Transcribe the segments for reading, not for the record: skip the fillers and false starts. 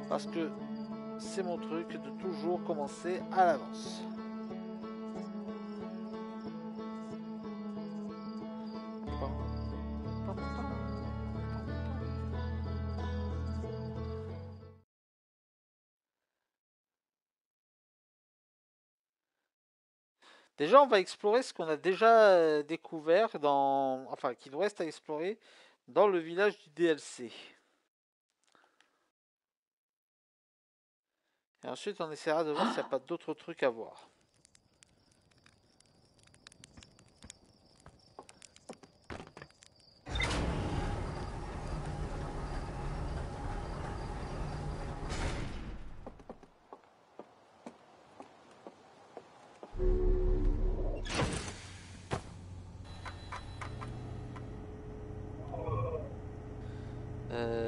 Parce que c'est mon truc de toujours commencer à l'avance. Déjà, on va explorer ce qu'on a déjà découvert dans... Enfin, qui nous reste à explorer dans le village du DLC. Et ensuite, on essaiera de voir s'il n'y a pas d'autres trucs à voir.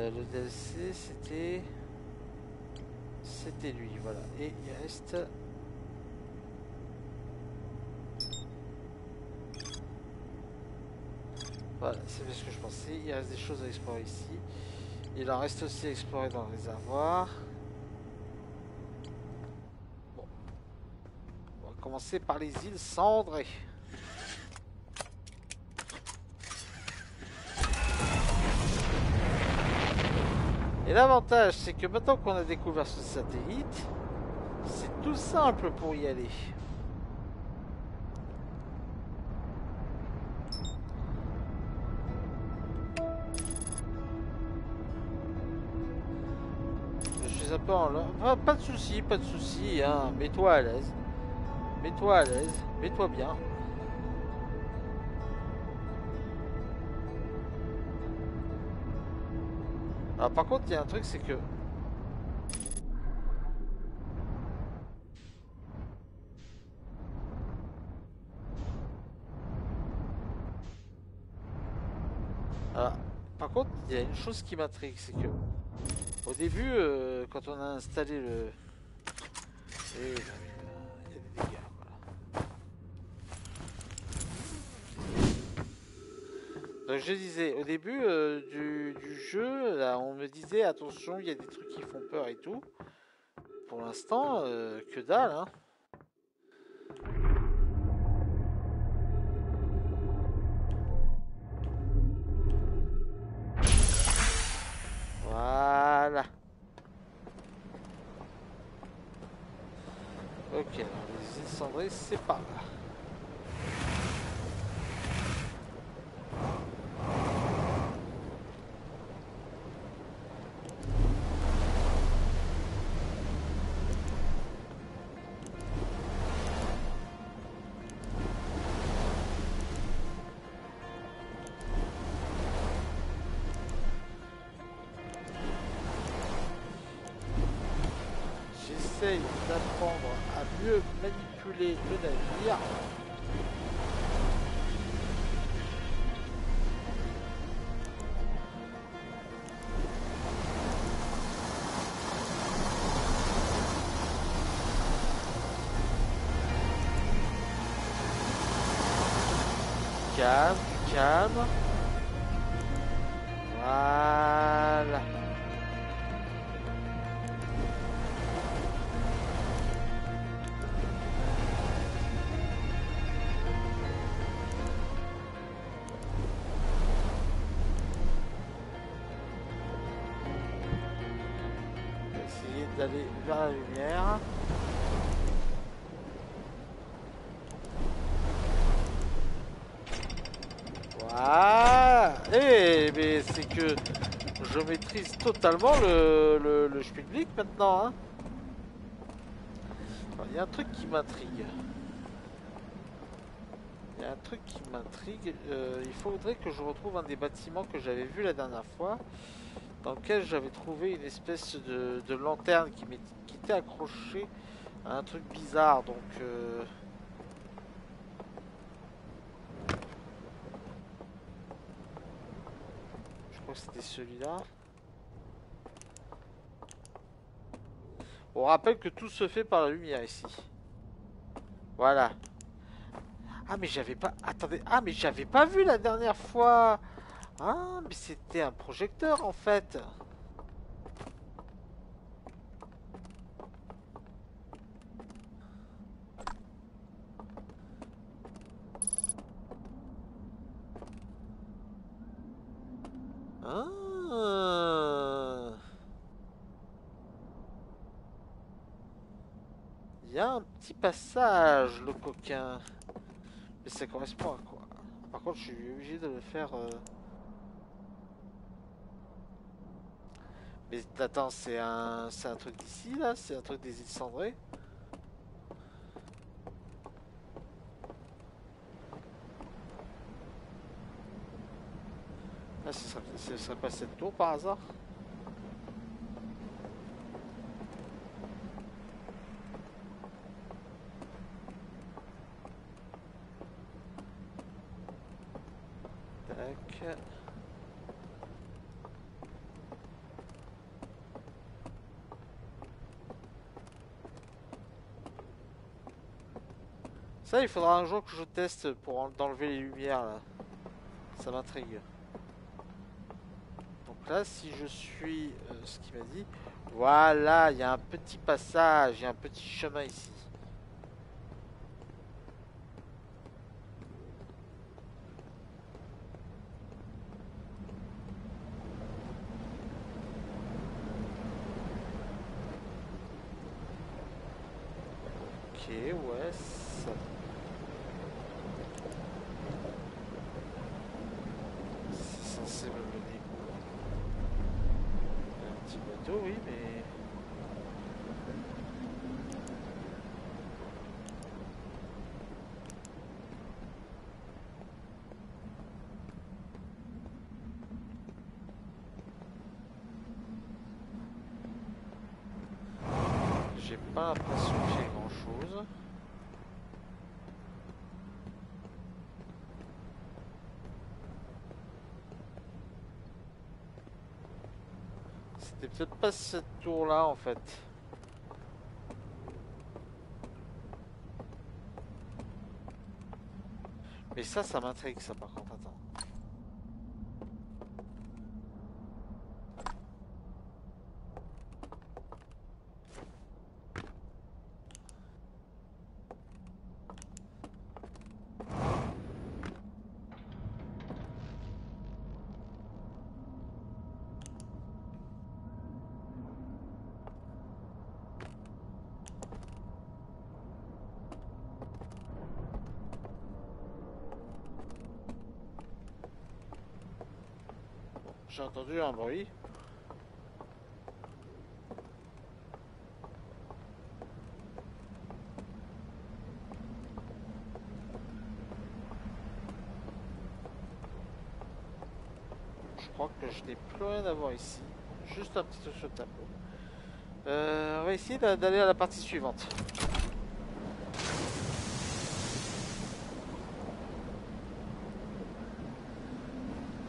Le DLC, c'était lui, voilà. Et il reste... Voilà, c'est ce que je pensais. Il reste des choses à explorer ici. Il en reste aussi à explorer dans le réservoir. Bon, on va commencer par les îles cendrées. Et l'avantage, c'est que maintenant qu'on a découvert ce satellite, c'est tout simple pour y aller. Je suis un peu en là. Pas de soucis, hein. Mets-toi à l'aise. Mets-toi à l'aise. Mets-toi bien. Alors par contre, il y a un truc, c'est que... Alors, par contre, il y a une chose qui m'intrigue, c'est que... Au début, quand on a installé le... Et, il y a des dégâts, voilà. Donc je disais, au début du jeu, là, on me disait, attention, il y a des trucs qui font peur et tout. Pour l'instant, que dalle, hein. Voilà. Ok, alors les îles cendrées, c'est pas là. J'essaye d'apprendre à mieux manipuler le navire. Calme, calme. Voilà. On va essayer d'aller vers la lumière. Voilà. Eh, mais c'est que je maîtrise totalement le Schmilblick maintenant, hein. Il y a un truc qui m'intrigue. Il y a un truc qui m'intrigue. Il faudrait que je retrouve un des bâtiments que j'avais vu la dernière fois, dans lequel j'avais trouvé une espèce de lanterne qui était accrochée à un truc bizarre. Donc, je crois que c'était celui-là. On rappelle que tout se fait par la lumière ici. Voilà. Ah mais j'avais pas... Attendez. Ah mais j'avais pas vu la dernière fois. Ah mais c'était un projecteur en fait. y a un petit passage, le coquin. Mais ça correspond à quoi? Par contre, je suis obligé de le faire. Mais attends, c'est un truc d'ici là? C'est un truc des îles Cendrées? Ah, ce serait pas cette tour par hasard? Tac. Ça, il faudra un jour que je teste pour enlever les lumières là. Ça m'intrigue. Donc là, si je suis ce qu'il m'a dit, voilà, il y a un petit passage, il y a un petit chemin ici. Ok, ouais, ça... c'est censé me mener où? Un petit bateau, oui, mais... J'ai pas l'impression qu'il y ait grand chose. C'était peut-être pas cette tour là en fait. Mais ça m'intrigue ça par contre, attends. J'ai entendu un bruit. Je crois que je n'ai plus rien à voir ici. Juste un petit truc sur le tableau. On va essayer d'aller à la partie suivante.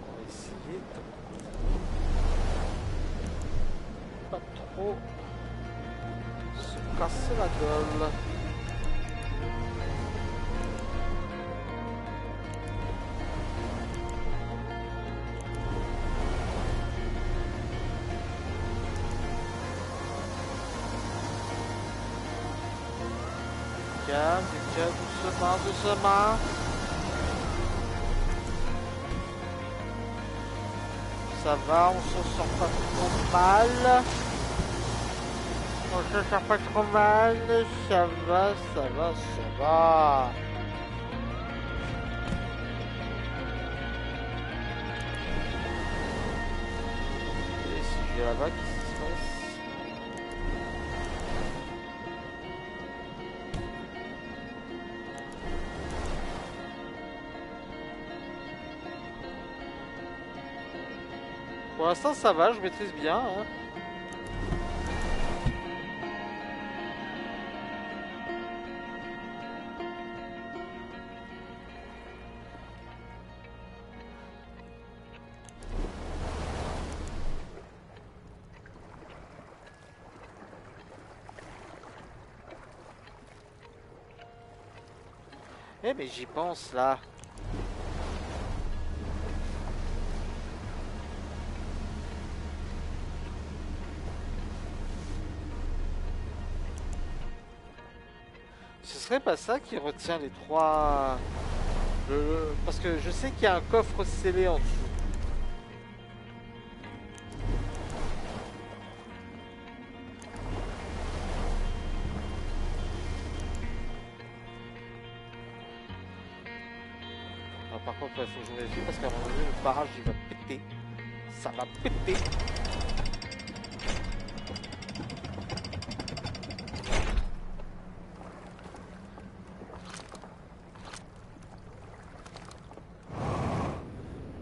On va essayer de pas trop se casser la gueule. Calme, doucement, doucement. Ça va, on s'en sort pas trop mal. On s'en sort pas trop mal. Ça va, ça va, ça va. Et si je vais là-bas, qu'est-ce qui se passe? Pour l'instant, ça va, je maîtrise bien. Hein. Eh mais j'y pense là. Ce serait pas ça qui retient les trois... Parce que je sais qu'il y a un coffre scellé en dessous. par contre, il faut que je vérifie parce qu'à un moment donné, le barrage il va péter. Ça va péter.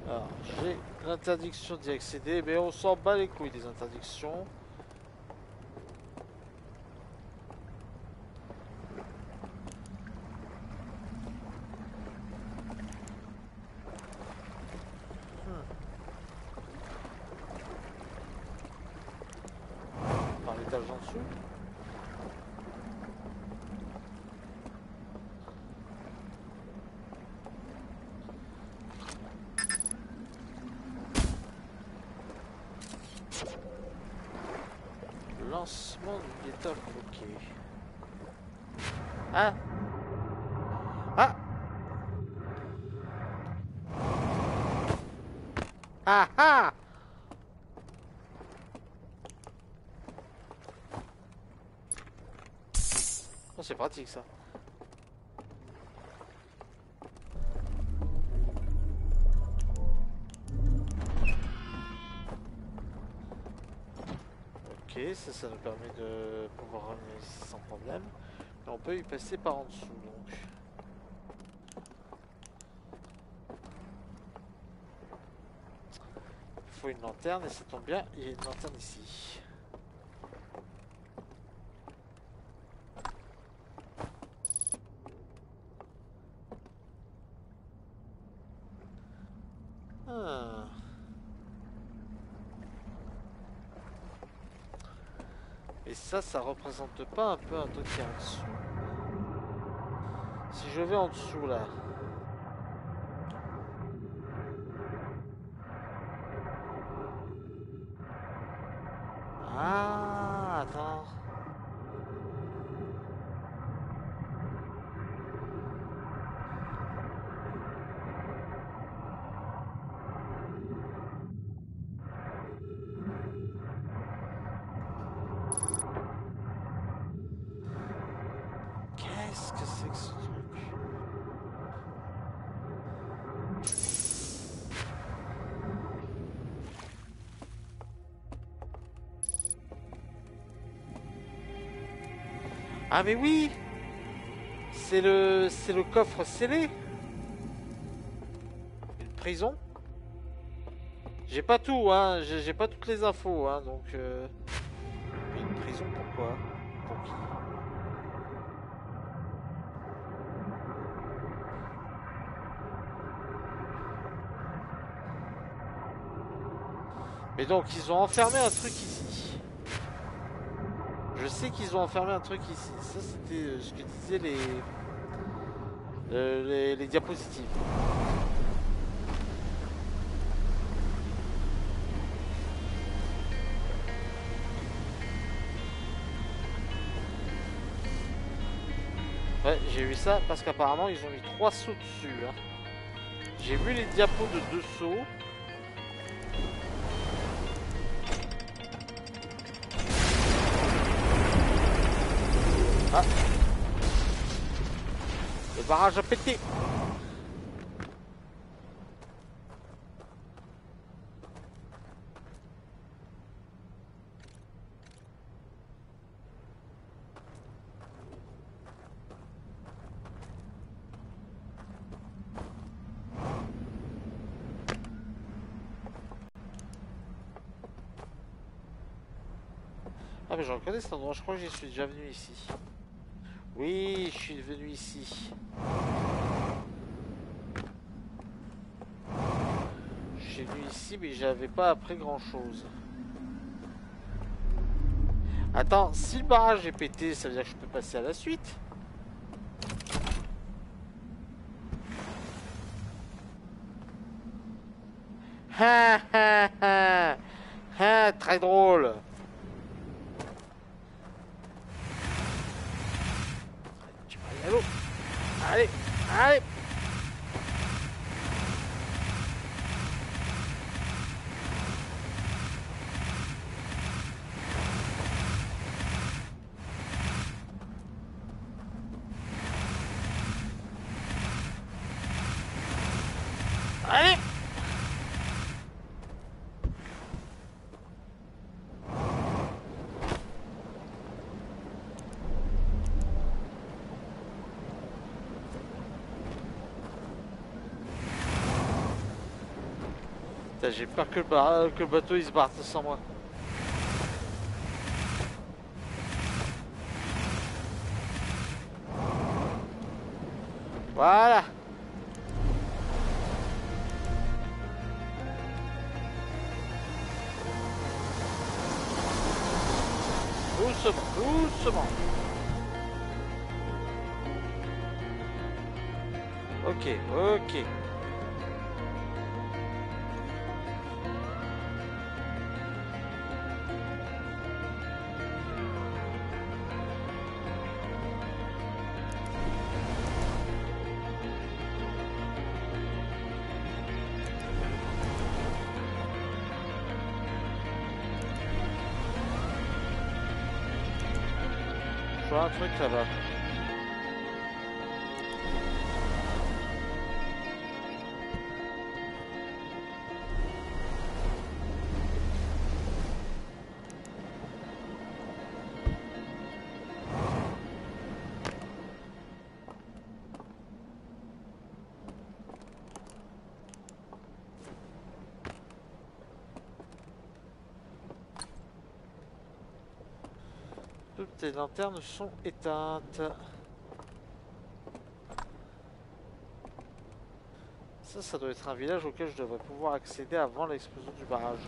Alors, j'ai l'interdiction d'y accéder, mais on s'en bat les couilles des interdictions. Par l'étage en dessous. Lancement du guetteur bloqué. Ah! Ah! Ah ah! Oh, c'est pratique ça. Ok, ça nous permet de pouvoir revenir ici sans problème. Et on peut y passer par en dessous donc. Il faut une lanterne et ça tombe bien, il y a une lanterne ici. Ah. Et ça représente pas un peu un truc qui est en dessous? Si je vais en dessous là. Ah, attends. Qu'est-ce que c'est que ce truc? Ah mais oui! C'est le coffre scellé? Une prison? J'ai pas tout, hein, j'ai pas toutes les infos, hein, donc... Mais une prison, pourquoi? Pour qui? Mais donc, ils ont enfermé un truc ici. Je sais qu'ils ont enfermé un truc ici. Ça, c'était ce que disaient les diapositives. Ouais, j'ai vu ça parce qu'apparemment ils ont mis 3 sauts dessus. Hein. J'ai vu les diapos de 2 sauts. Ah. Le barrage a pété. Ah mais je reconnais cet endroit, je crois que j'y suis déjà venu ici. Oui, je suis venu ici. Je suis venu ici mais j'avais pas appris grand chose. Attends, si le barrage est pété, ça veut dire que je peux passer à la suite. Ha ha ha ha, très drôle. Tu vas aller à l'eau. Allez, allez. J'ai peur que le bateau il se barre sans moi. Voilà. Doucement, doucement. Ok, ok. Je vois un truc là-bas. Toutes les lanternes sont éteintes. Ça doit être un village auquel je devrais pouvoir accéder avant l'explosion du barrage.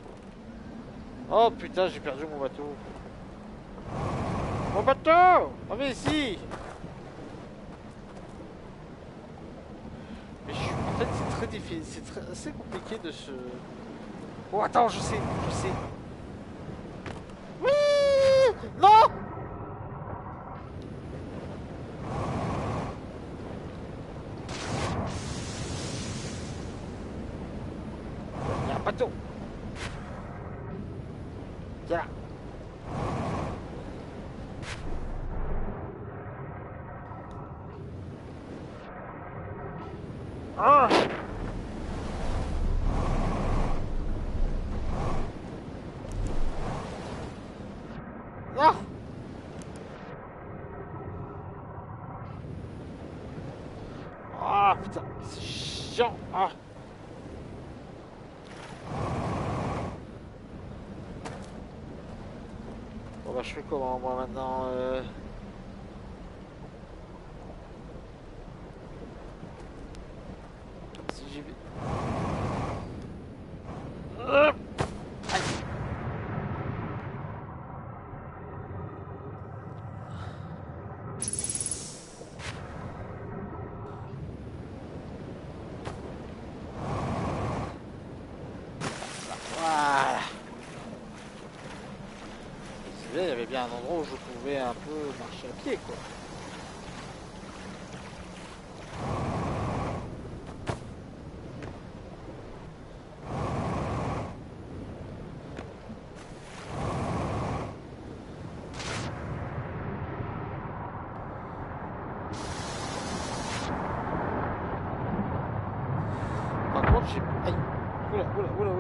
Oh putain, j'ai perdu mon bateau. Mon bateau! Reviens ici! Mais en fait, c'est très difficile, c'est assez compliqué de se... Oh attends, je sais. Oui! Non! Il y a un bateau! Viens là! Ah! Non! Ah putain, c'est chiant! Ah! Bon bah je fais comment moi maintenant si j'y vais... Aïe. Voilà. C'est bien, il y avait bien un endroit où je pouvais un peu marcher à pied quoi. Par contre j'ai... Aïe. Oula.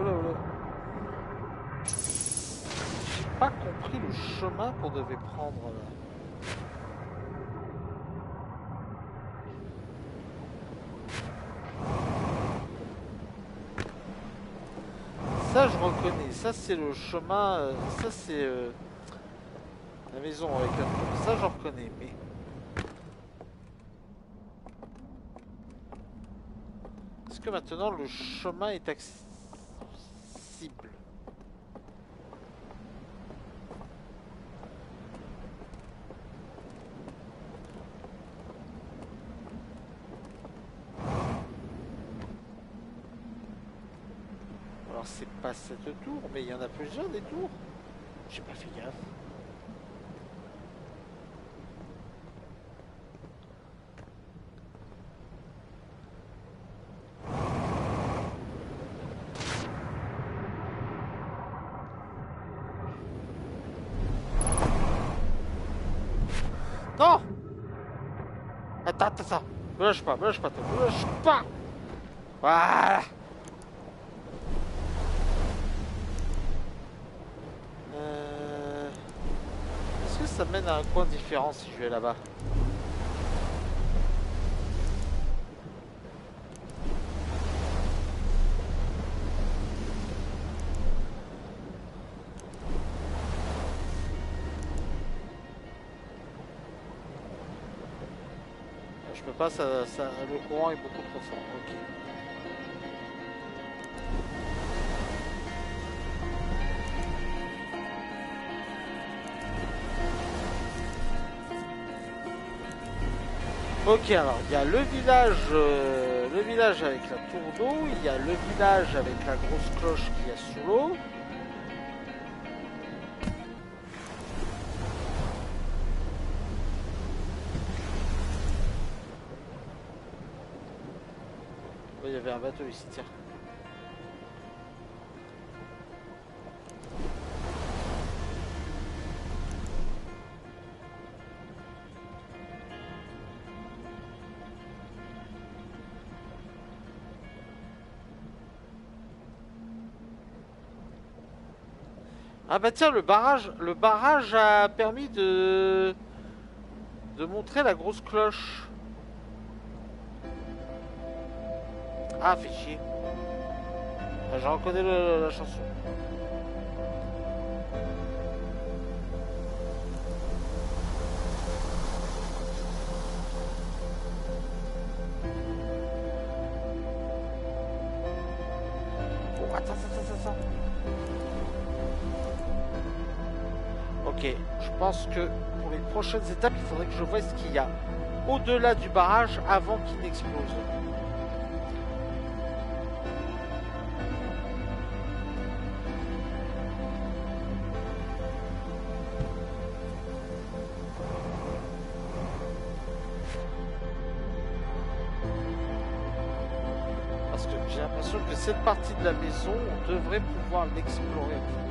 J'ai pas compris le chemin qu'on devait prendre là. Ça je reconnais, ça c'est le chemin, ça c'est la maison avec la tour, ça je reconnais, mais... Est-ce que maintenant le chemin est accessible? Alors c'est pas cette tour, mais il y en a plusieurs des tours. J'ai pas fait gaffe. Non! Attends. Me lâche pas, me lâche pas. Voilà. Est-ce que ça mène à un coin différent si je vais là-bas? Je peux pas, le courant est beaucoup trop fort. Ok. Ok, alors il y a le village avec la tour d'eau, il y a le village avec la grosse cloche qui est sous l'eau. Il y avait un bateau ici, tiens. Ah bah tiens, le barrage a permis de montrer la grosse cloche. Ah, fait chier. Ah, je reconnais la chanson. Oh, attends. Ok, je pense que pour les prochaines étapes, il faudrait que je voie ce qu'il y a au-delà du barrage avant qu'il n'explose. Parce que j'ai l'impression que cette partie de la maison, on devrait pouvoir l'explorer en fait.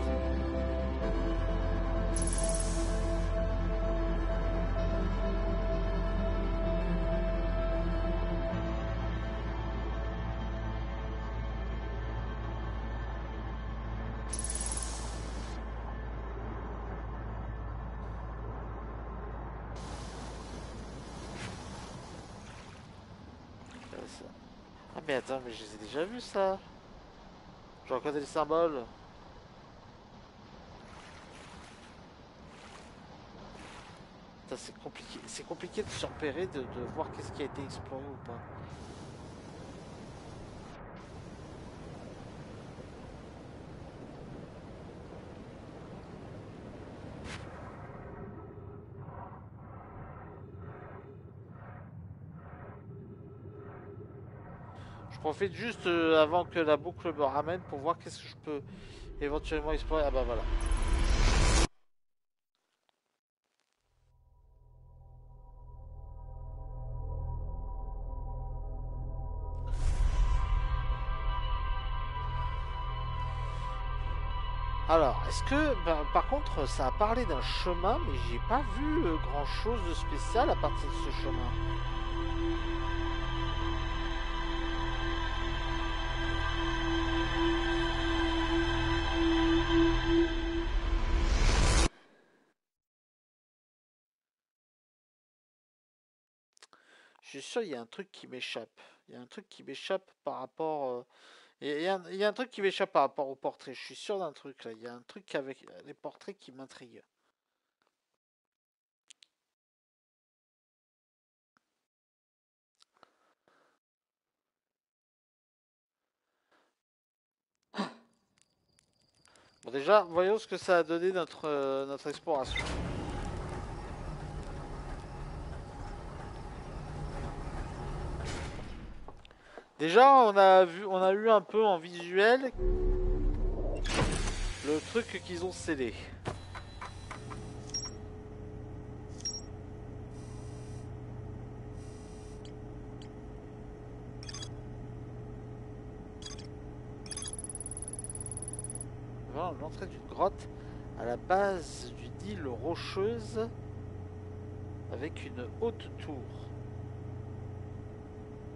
Ah mais attends, mais je les ai déjà vus ça. Je reconnais les symboles. C'est compliqué de se repérer, de voir qu'est-ce qui a été exploré ou pas. Je profite juste avant que la boucle me ramène pour voir qu'est-ce que je peux éventuellement explorer. Ah bah voilà. Alors, est-ce que, bah, par contre, ça a parlé d'un chemin, mais j'ai pas vu grand chose de spécial à partir de ce chemin. Je suis sûr, il y a un truc qui m'échappe. Il y a un truc qui m'échappe par rapport. Il y a un truc qui m'échappe par rapport au portrait. Je suis sûr d'un truc là. Il y a un truc avec les portraits qui m'intrigue. Bon, déjà, voyons ce que ça a donné notre exploration. Déjà, on a eu un peu en visuel le truc qu'ils ont scellé. Voilà l'entrée d'une grotte à la base d'une île rocheuse avec une haute tour.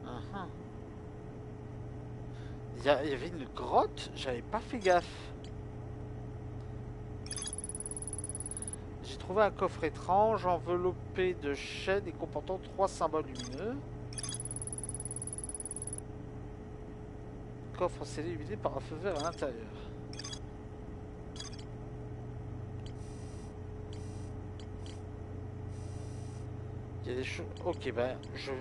Uh-huh. Il y avait une grotte, j'avais pas fait gaffe. J'ai trouvé un coffre étrange enveloppé de chaînes et comportant 3 symboles lumineux. Coffre scellé illuminé par un feu vert à l'intérieur. Il y a des choses... Ok, ben, je...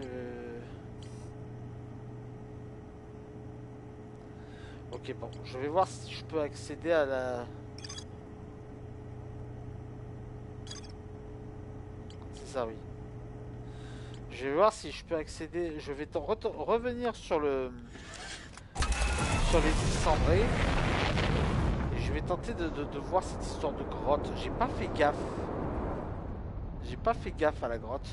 Ok, bon, je vais voir si je peux accéder à la... C'est ça, oui. Je vais voir si je peux accéder... Je vais revenir sur le... Sur les îles cendrées. Et je vais tenter de voir cette histoire de grotte. J'ai pas fait gaffe. J'ai pas fait gaffe à la grotte.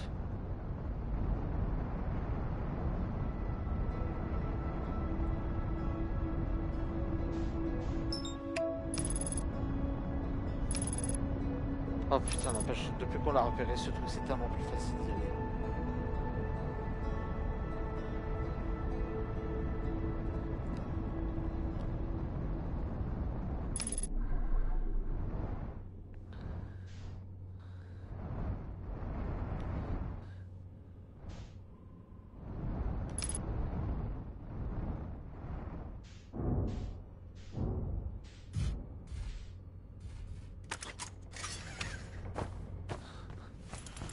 Oh putain, n'empêche, depuis qu'on l'a repéré, ce truc, c'est tellement plus facile d'y aller.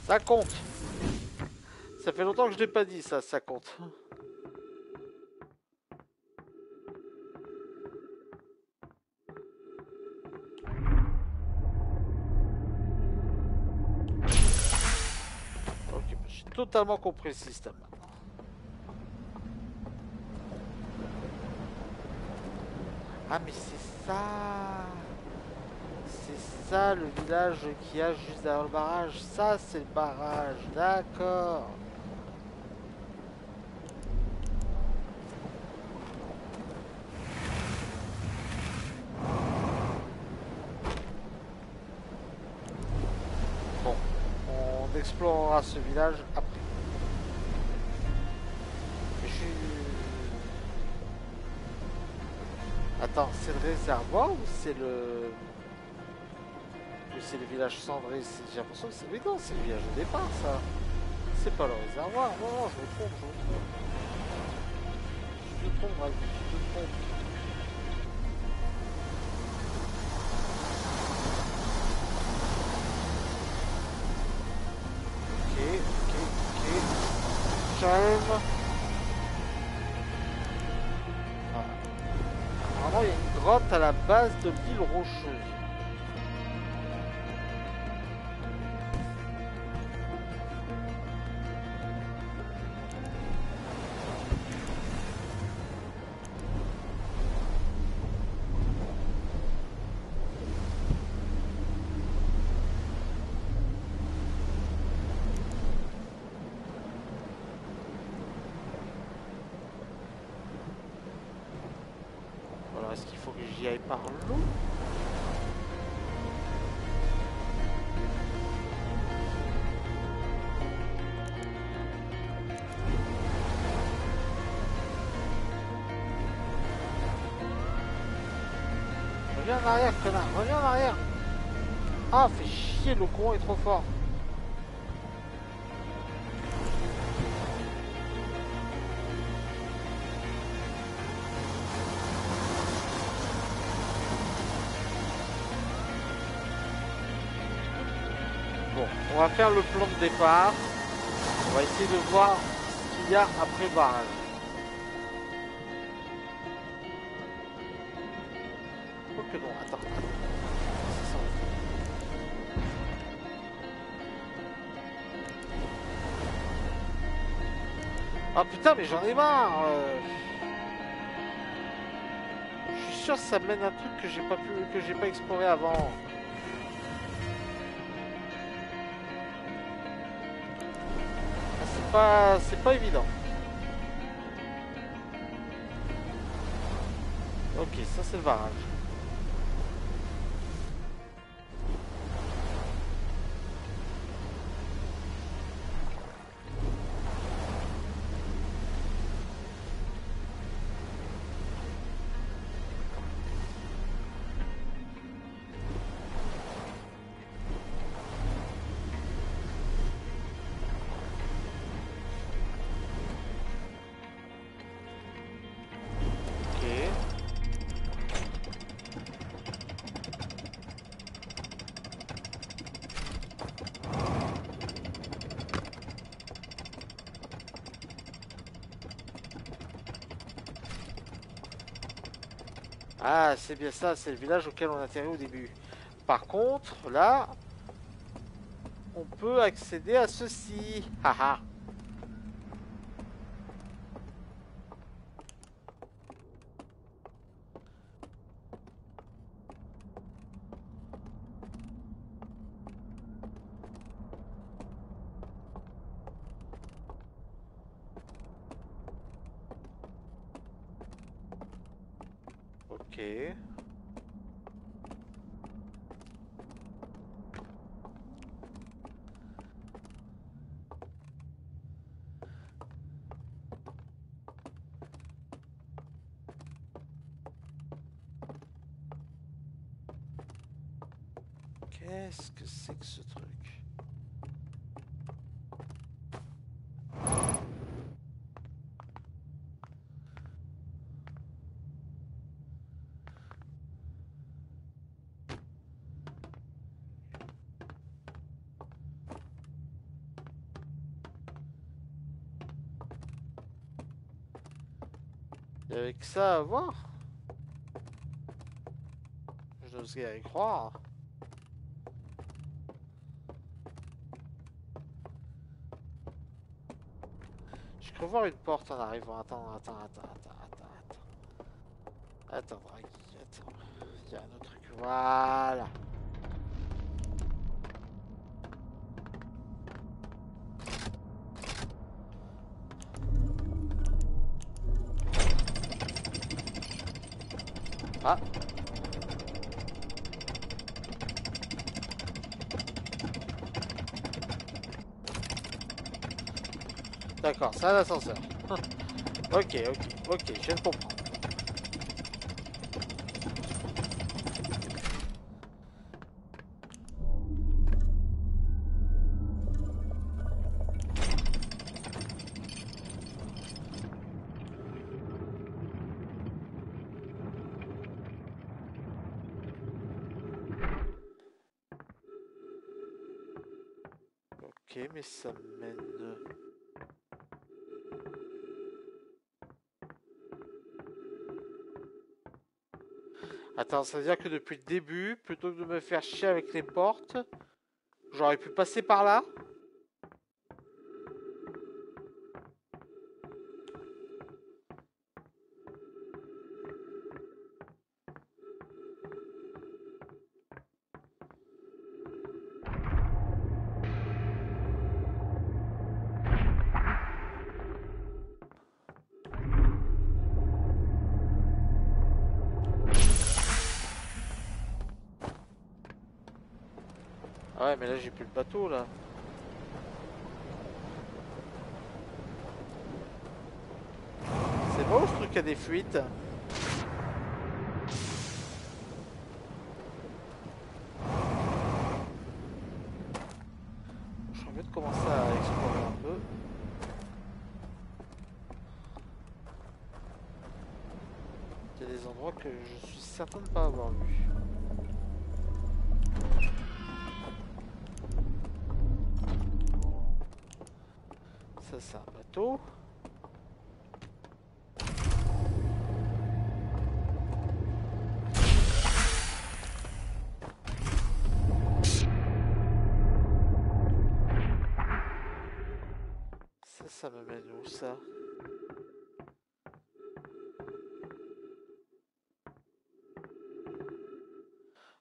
Ça compte. Ça fait longtemps que je l'ai pas dit, ça compte. Ok, j'ai totalement compris le système maintenant. Ah mais c'est ça. C'est ça le village qu'il y a juste derrière le barrage. Ça c'est le barrage, d'accord. Bon, on explorera ce village après. Je suis... Attends, c'est le réservoir ou c'est le... Ou c'est le village cendré? J'ai l'impression que c'est... Mais non, c'est le village de départ ça. C'est pas le réservoir. Non, non, je me trompe, je me trompe. Je me trompe, Greg, je me trompe. Ok, ok, ok. Calme. Voilà. Apparemment, il y a une grotte à la base de l'île rocheuse. Alors, est-ce qu'il faut que j'y aille par l'eau? Reviens en arrière, connard, reviens en arrière. Ah, fait chier, le courant est trop fort. Bon, on va faire le plan de départ. On va essayer de voir ce qu'il y a après le barrage. Oh que non, attends. C'est ça. Ah putain, mais j'en ai marre. Je suis sûr que ça mène à un truc que j'ai pas exploré avant. C'est pas évident. Ok, ça c'est le barrage. Ok. Ah, c'est bien ça, c'est le village auquel on atterrit au début. Par contre, là, on peut accéder à ceci. Haha. Ok. Qu'est-ce que c'est que ce truc? Il y avait que ça à voir? Je n'oserais y croire. Je peux voir une porte en arrivant. Attends, Draghi, attends. Il y a un autre truc. Voilà. Ah. D'accord, c'est un ascenseur. Ok, je viens de comprendre. Ok, mais ça mène... Attends, ça veut dire que depuis le début, plutôt que de me faire chier avec les portes, j'aurais pu passer par là? Ah ouais, mais là j'ai plus le bateau là. C'est bon ce truc a des fuites? Je envie de commencer à explorer un peu. Il y a des endroits que je suis certain de ne pas avoir vus. Ça c'est un bateau. Ça me mène où ça?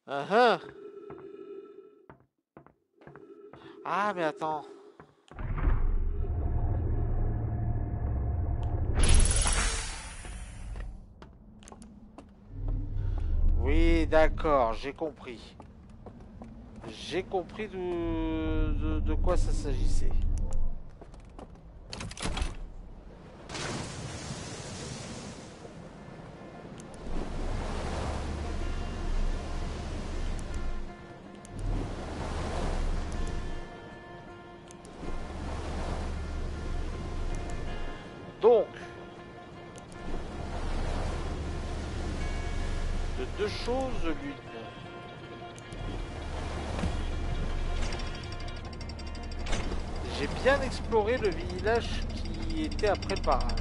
Ah ah! Ah mais attends. Oui, d'accord, j'ai compris. J'ai compris de quoi ça s'agissait. Donc, de deux choses l'une. J'ai bien exploré le village qui était après le barrage.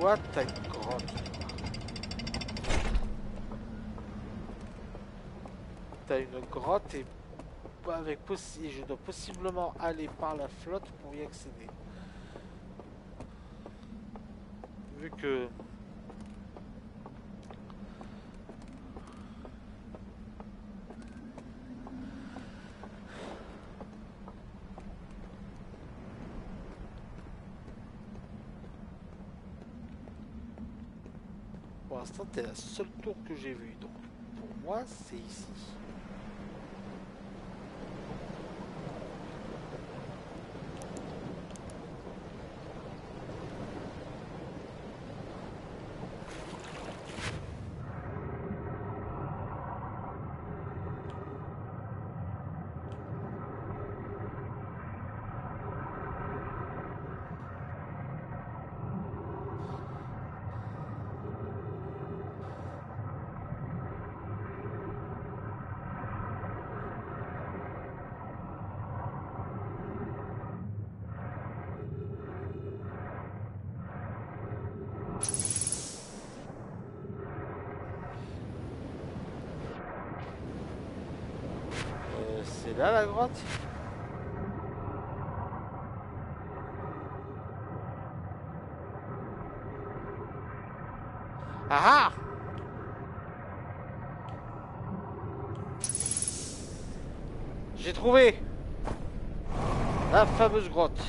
quoi? T'as une grotte. T'as une grotte et avec je dois possiblement aller par la flotte pour y accéder. Vu que... Pour l'instant, t'es la seule tour que j'ai vue. Donc, pour moi, c'est ici. C'est là la grotte? Ah ah! J'ai trouvé la fameuse grotte.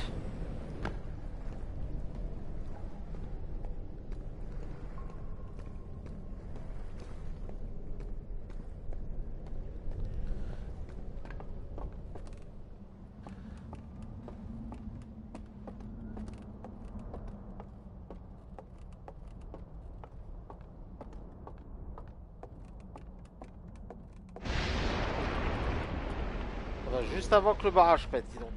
Juste avant que le barrage pète, dis donc.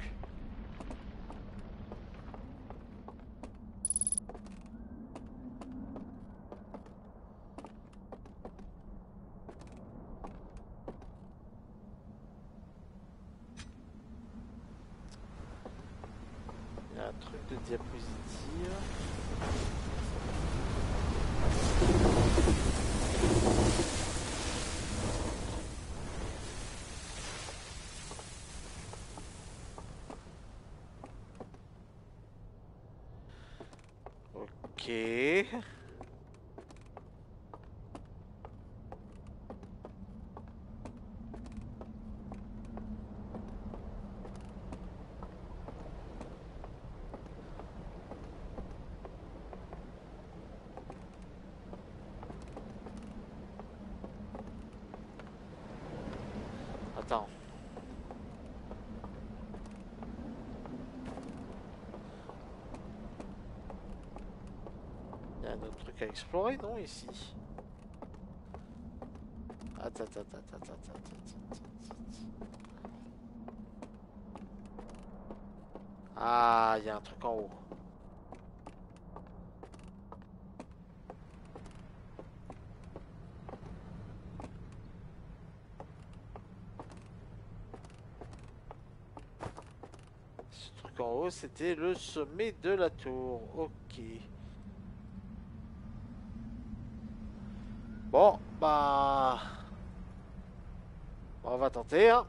Il y a un truc de diapositive. Ok. Attends. Il y a un autre truc à explorer, non, ici? Attends. Ah, il y a un truc en haut. Ce truc en haut, c'était le sommet de la tour. Ok. Bon, bah... on va tenter, hein.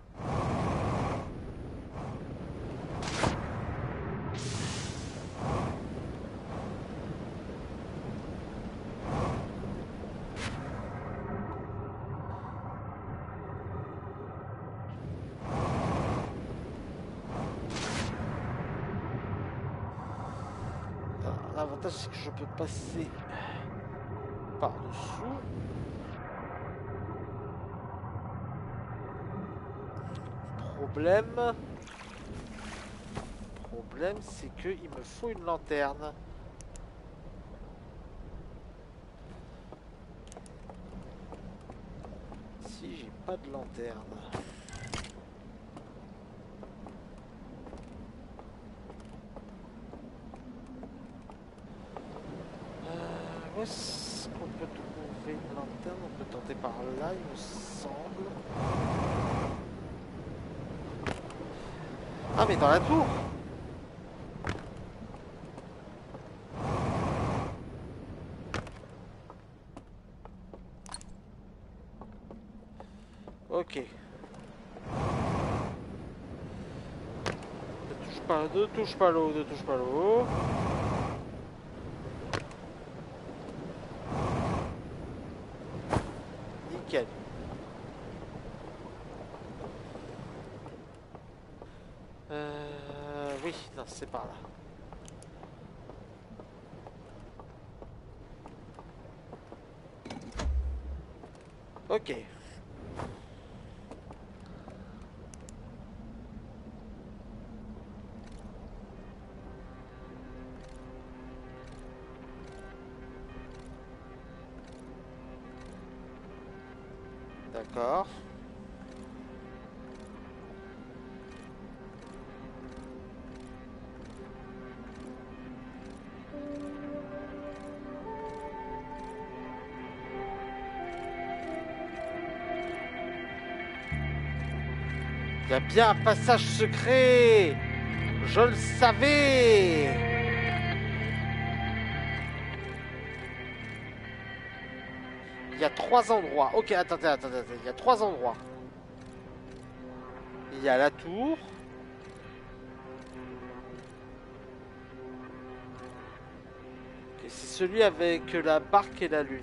L'avantage, c'est que je peux passer par-dessous. Problème, c'est qu'il me faut une lanterne. Si j'ai pas de lanterne. Où est-ce qu'on peut trouver une lanterne? On peut tenter par là, il me semble. Ah, mais dans la tour! Ok. Ne touche pas l'eau, ne touche pas l'eau. Nickel. Oui, non, c'est par là. Ok. D'accord. Il y a bien un passage secret. Je le savais. Il y a 3 endroits. Ok, attendez. Il y a 3 endroits. Il y a la tour. Okay, c'est celui avec la barque et la lune.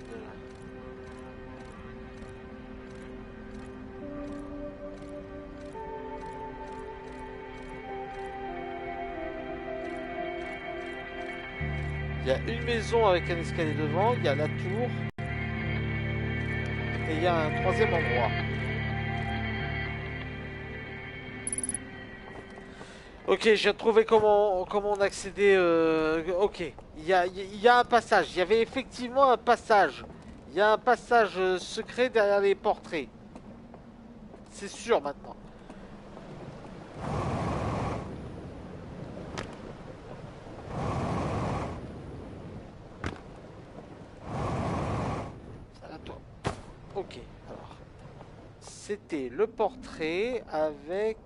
Il y a une maison avec un escalier devant. Il y a la tour. Et il y a un 3e endroit. Ok, j'ai trouvé comment on accéder. Ok, il y a un passage. Il y avait effectivement un passage. Il y a un passage secret derrière les portraits. C'est sûr maintenant. Attends. Ok, alors. C'était le portrait avec...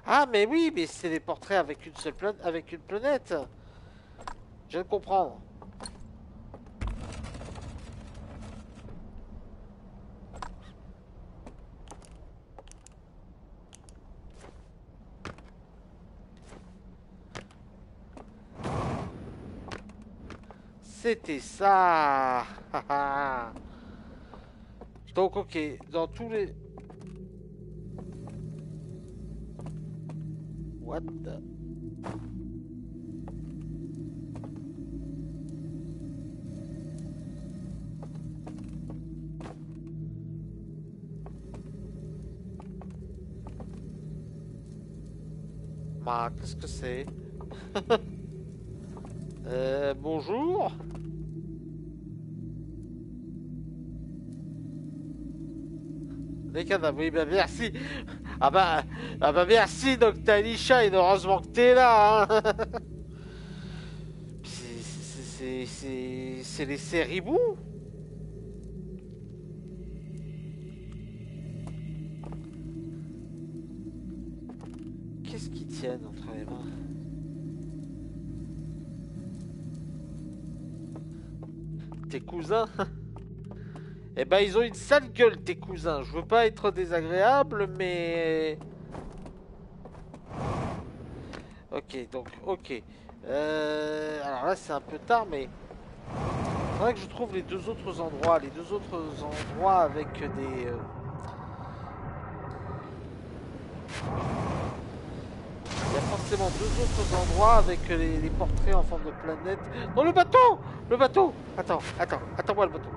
Ah, mais oui, mais c'est des portraits avec une seule planète, avec une planète. Je viens de comprendre. C'était ça. Donc, ok, dans tous les... What the... Bah, qu'est-ce que c'est? Bonjour. Les cadavres, oui, bah merci. Ah bah merci, Docteur Alisha, et heureusement que t'es là, hein. C'est les Séribous. Qu'est-ce qu'ils tiennent entre les mains? Tes cousins? Eh ben, ils ont une sale gueule, tes cousins. Je veux pas être désagréable, mais... Ok, donc, ok. Alors là, c'est un peu tard, mais... Faudrait que je trouve les deux autres endroits. Les deux autres endroits avec des... Il y a forcément deux autres endroits avec les portraits en forme de planète. Non, le bateau! Le bateau! Attends-moi le bateau.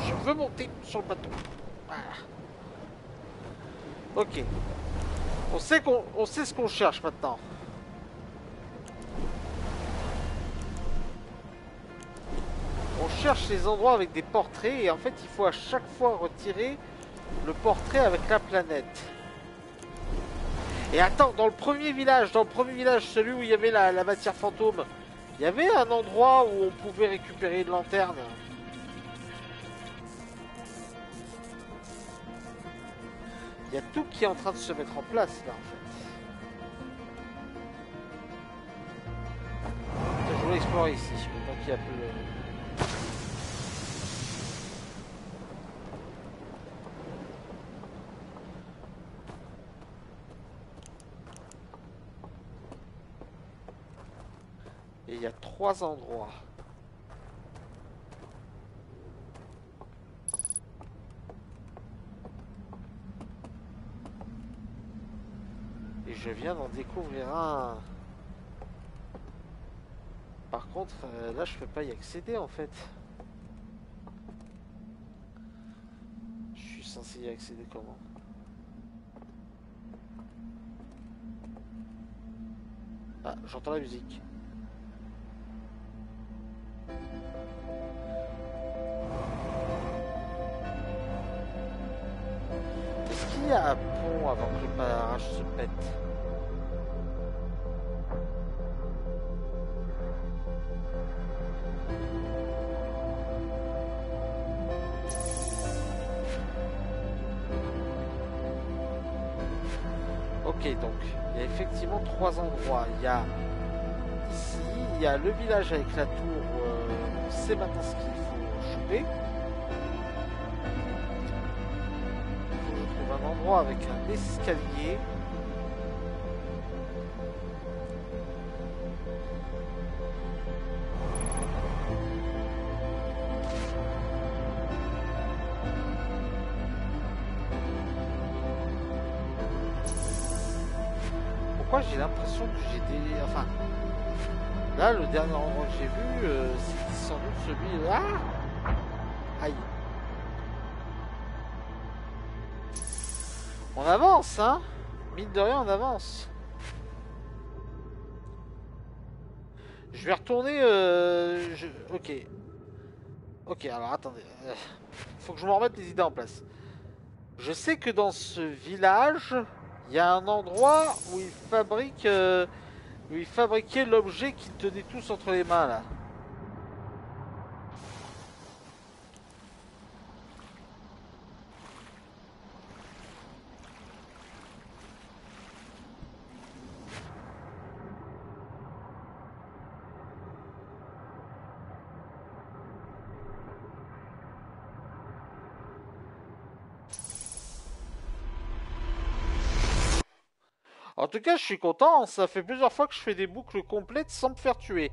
Je veux monter sur le bateau. Ah. Ok. On sait ce qu'on cherche maintenant. On cherche les endroits avec des portraits et en fait il faut à chaque fois retirer le portrait avec la planète. Et attends, dans le premier village, celui où il y avait la matière fantôme, il y avait un endroit où on pouvait récupérer une lanterne. Il y a tout qui est en train de se mettre en place là en fait. Je voulais explorer ici, maintenant qu'il y a plus de... Et il y a 3 endroits. Et je viens d'en découvrir un. Par contre, là je peux pas y accéder en fait. Je suis censé y accéder comment? Ah, j'entends la musique. Est-ce qu'il y a un pont avant que le barrage se pète? Ok, donc il y a effectivement 3 endroits. Il y a ici, il y a le village avec la tour. On sait maintenant ce qu'il faut choper. Il faut que je trouve un endroit avec un escalier. Pourquoi j'ai l'impression que j'ai des... Enfin, là, le dernier endroit que j'ai vu, c'était sans doute celui... Ah! Aïe. On avance, hein? Mine de rien, on avance. Je vais retourner... Ok. Ok, alors attendez. Faut que je me remette les idées en place. Je sais que dans ce village, il y a un endroit où ils fabriquaient l'objet qu'ils tenaient tous entre les mains, là. En tout cas, je suis content, ça fait plusieurs fois que je fais des boucles complètes sans me faire tuer.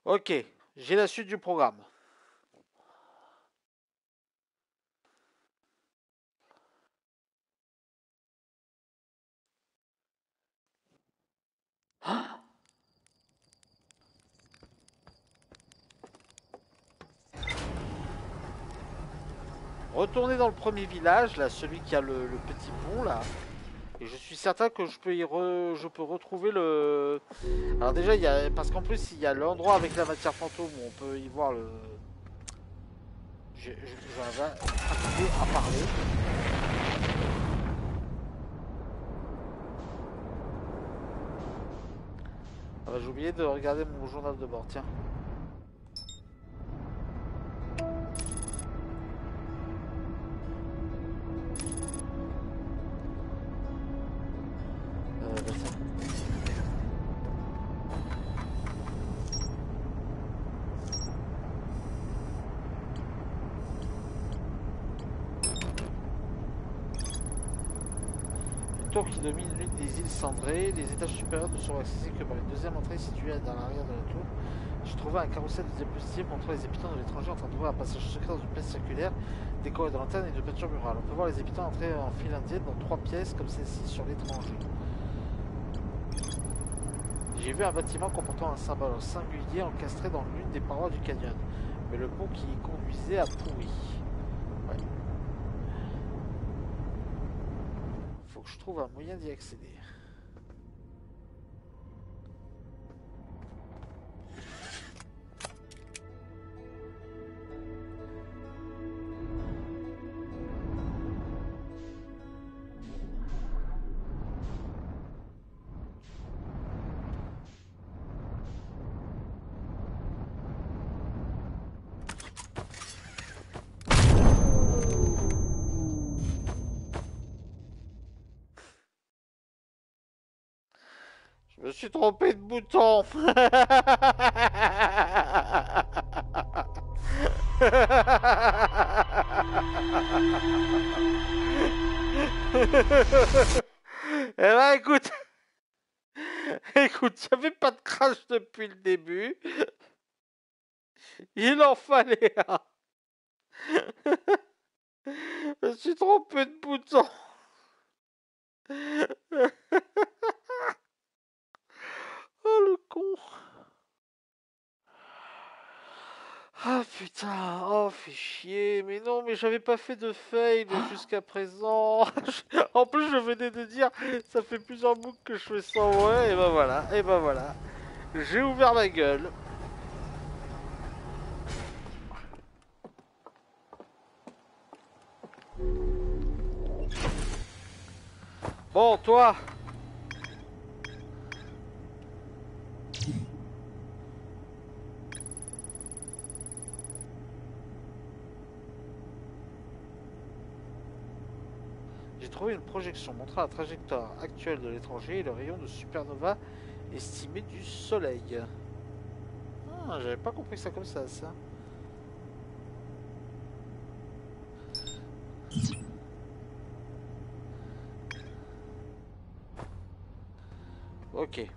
Ok, j'ai la suite du programme. Retourner dans le premier village, là, celui qui a le petit pont, là. Et je suis certain que je peux retrouver le... Alors déjà, parce qu'en plus, il y a l'endroit avec la matière fantôme où on peut y voir le... J'en avais à parler. Ah bah, j'ai oublié de regarder mon journal de bord, tiens. pont qui domine l'une des îles cendrées. Les étages supérieurs ne sont accessibles que par une deuxième entrée située dans l'arrière de la tour. Je trouvais un carrousel de diapositives montrant les habitants de l'étranger en train d'ouvrir un passage secret dans une pièce circulaire décorée de lanternes et de peintures murales. On peut voir les habitants entrer en file indienne dans 3 pièces comme celle-ci sur l'étranger. J'ai vu un bâtiment comportant un symbole singulier encastré dans l'une des parois du canyon, mais le pont qui y conduisait a pourri. Ouais. Faut que je trouve un moyen d'y accéder. Je me suis trompé de bouton. Eh ben écoute, écoute, j'avais pas de crash depuis le début. Il en fallait un. Je me suis trompé de bouton. Oh le con. Ah putain, oh fait chier, mais non, mais j'avais pas fait de fail jusqu'à présent. En plus je venais de dire, ça fait plusieurs boucles que je fais sans ouais, et ben voilà, et ben voilà. J'ai ouvert ma gueule. Bon, toi. J'ai trouvé une projection montrant la trajectoire actuelle de l'étranger et le rayon de supernova estimé du soleil. Ah, j'avais pas compris ça comme ça. Ok.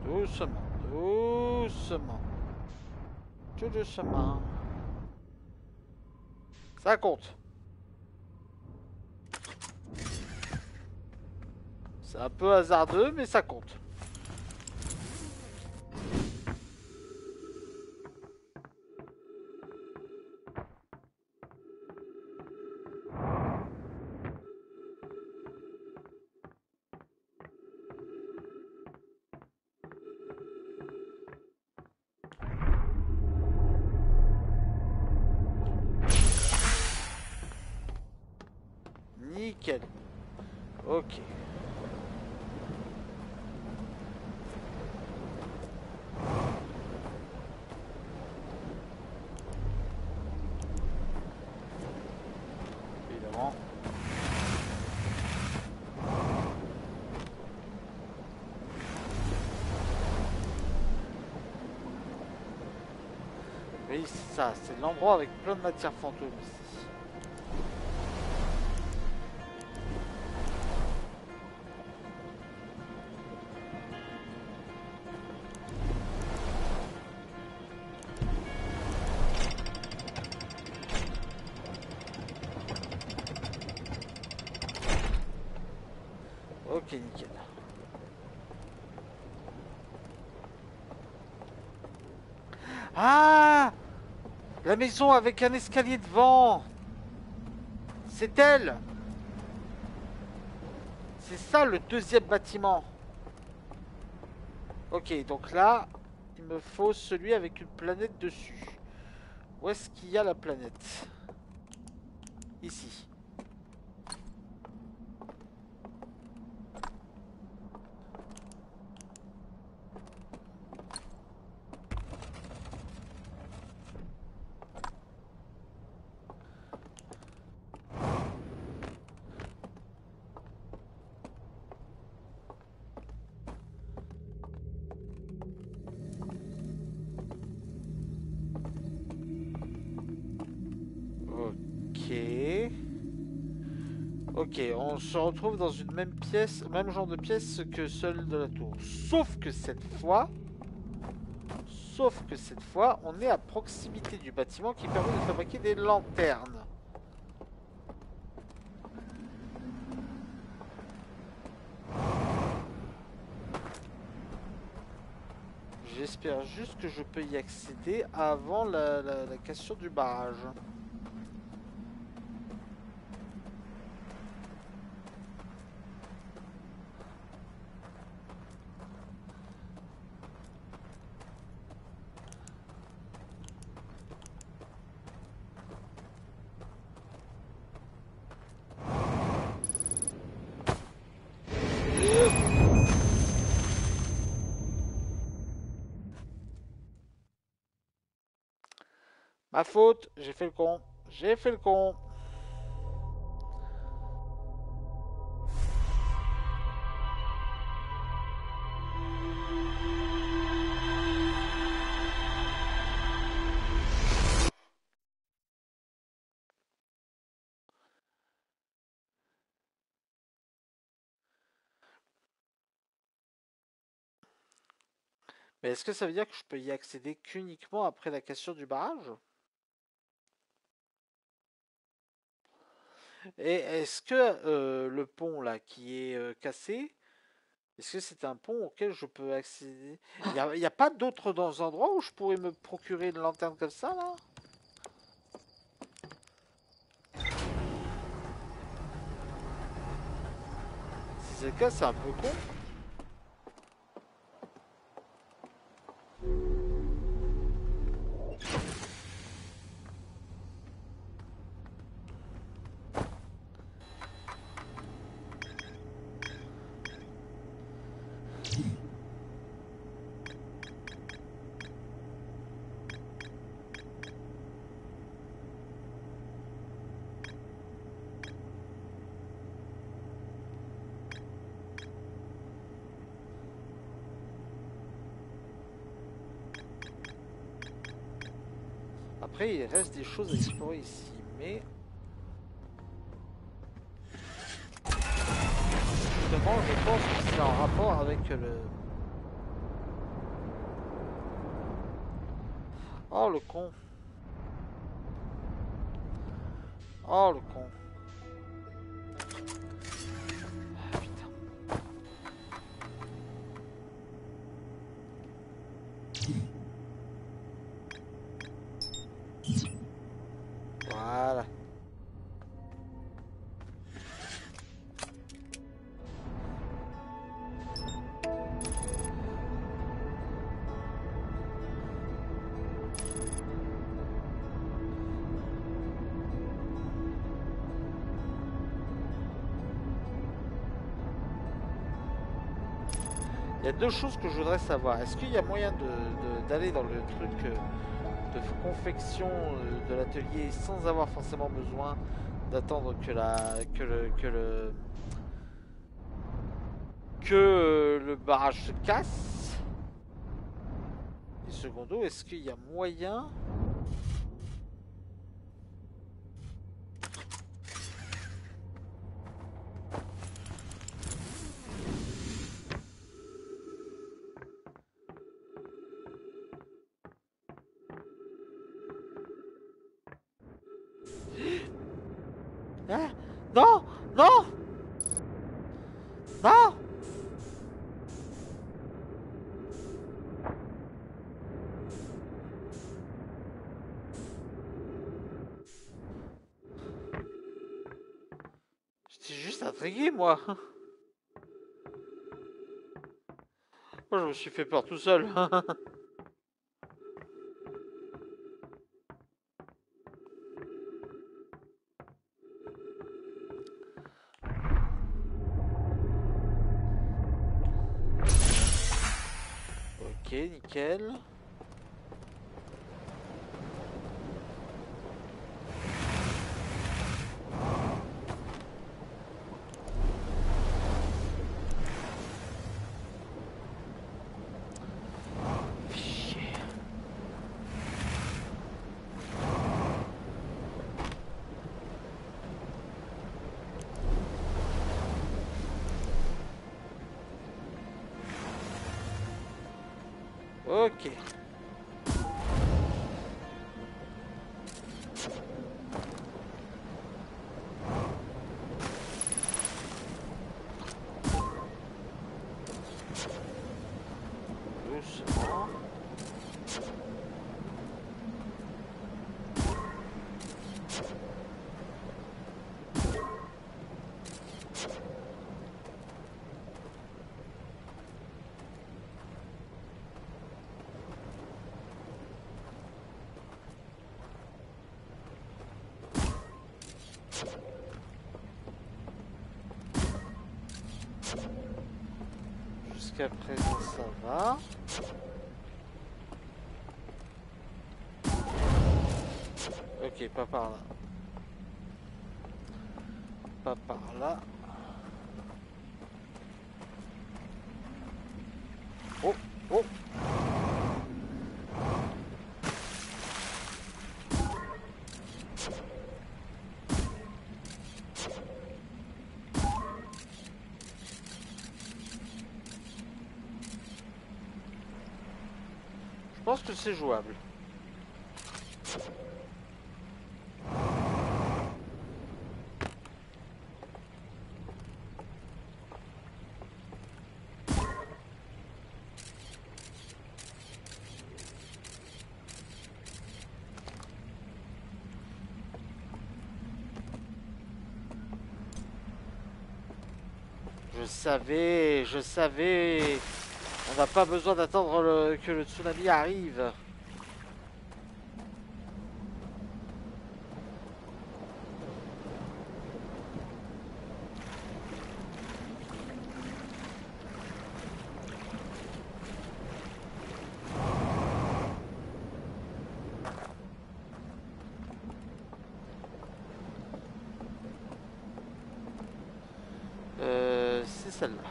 Doucement, doucement. Tout doucement. Ça compte. C'est un peu hasardeux, mais ça compte. Nickel. Ok. Évidemment. Oui, c'est ça. C'est l'endroit avec plein de matières fantômes ici. Ok, nickel. Ah! La maison avec un escalier devant! C'est elle! C'est ça le deuxième bâtiment. Ok, donc là, il me faut celui avec une planète dessus. Où est-ce qu'il y a la planète? Ici. Ok. Ok, on se retrouve dans une même pièce, même genre de pièce que celle de la tour. Sauf que cette fois, on est à proximité du bâtiment qui permet de fabriquer des lanternes. J'espère juste que je peux y accéder avant la cassure du barrage. Ma faute, j'ai fait le con. J'ai fait le con. Mais est-ce que ça veut dire que je peux y accéder qu'uniquement après la cassure du barrage? Et est-ce que le pont là qui est cassé, est-ce que c'est un pont auquel je peux accéder? Il y a pas d'autres dans endroits où je pourrais me procurer une lanterne comme ça là? Si c'est le cas, c'est un peu con. Après, il reste des choses à explorer ici, mais justement, je pense que c'est en rapport avec le... Oh le con. Oh le con. Ah, putain. Voilà. Il y a deux choses que je voudrais savoir. Est-ce qu'il y a moyen d'aller dans le truc de confection de l'atelier sans avoir forcément besoin d'attendre que le barrage se casse? Et secondo, est-ce qu'il y a moyen... Hein? Non! Non! Non! J'étais juste intrigué, moi. Oh, je me suis fait peur tout seul. Ok, nickel. Ok. Doucement. Jusqu'à présent, ça va. Ok, pas par là. Pas par là. Oh, oh. Je pense que c'est jouable. Je savais. On n'a pas besoin d'attendre que le tsunami arrive. C'est celle-là.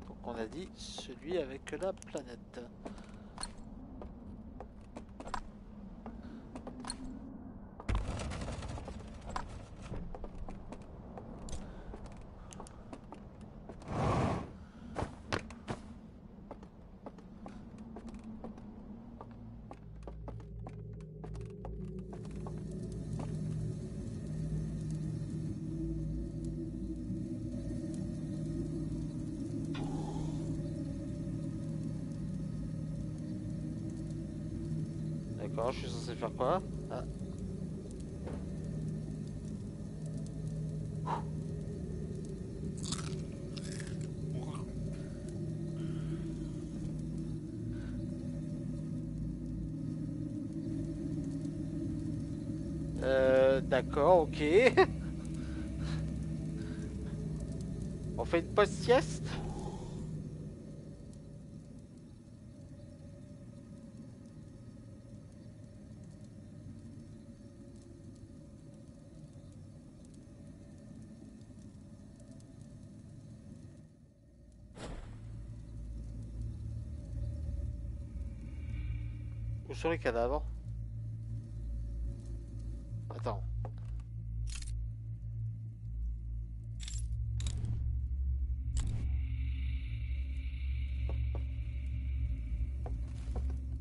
Donc on a dit celui avec la planète. D'accord, je suis censé faire quoi? Ah. D'accord, ok. On fait une post-sieste? Où sont les cadavres? Attends.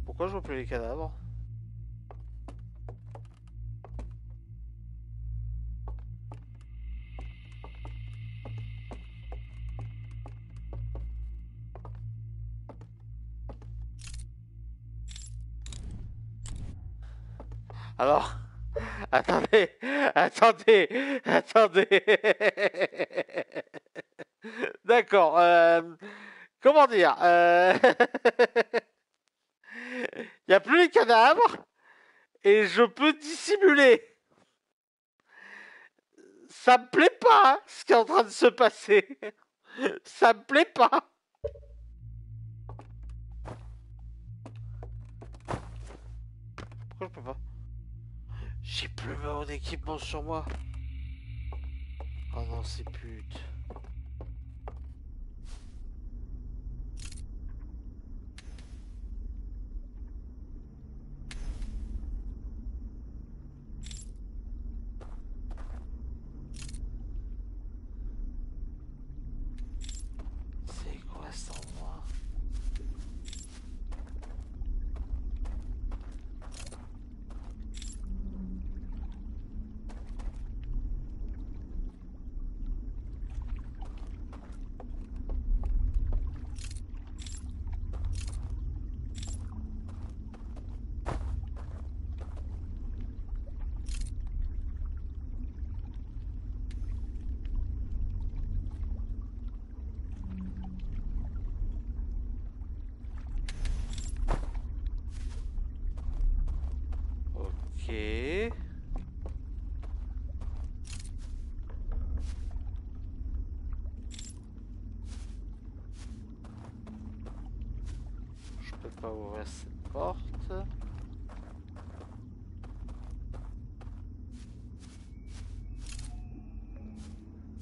Pourquoi je vois plus les cadavres? Alors, attendez, attendez, attendez. D'accord. Comment dire Il n'y a plus les cadavres et je peux dissimuler. Ça me plaît pas ce qui est en train de se passer. Ça me plaît pas. Pourquoi je peux pas? J'ai plus mon équipement sur moi. Oh non, c'est pute. C'est quoi cet endroit? Ok. Je peux pas ouvrir cette porte.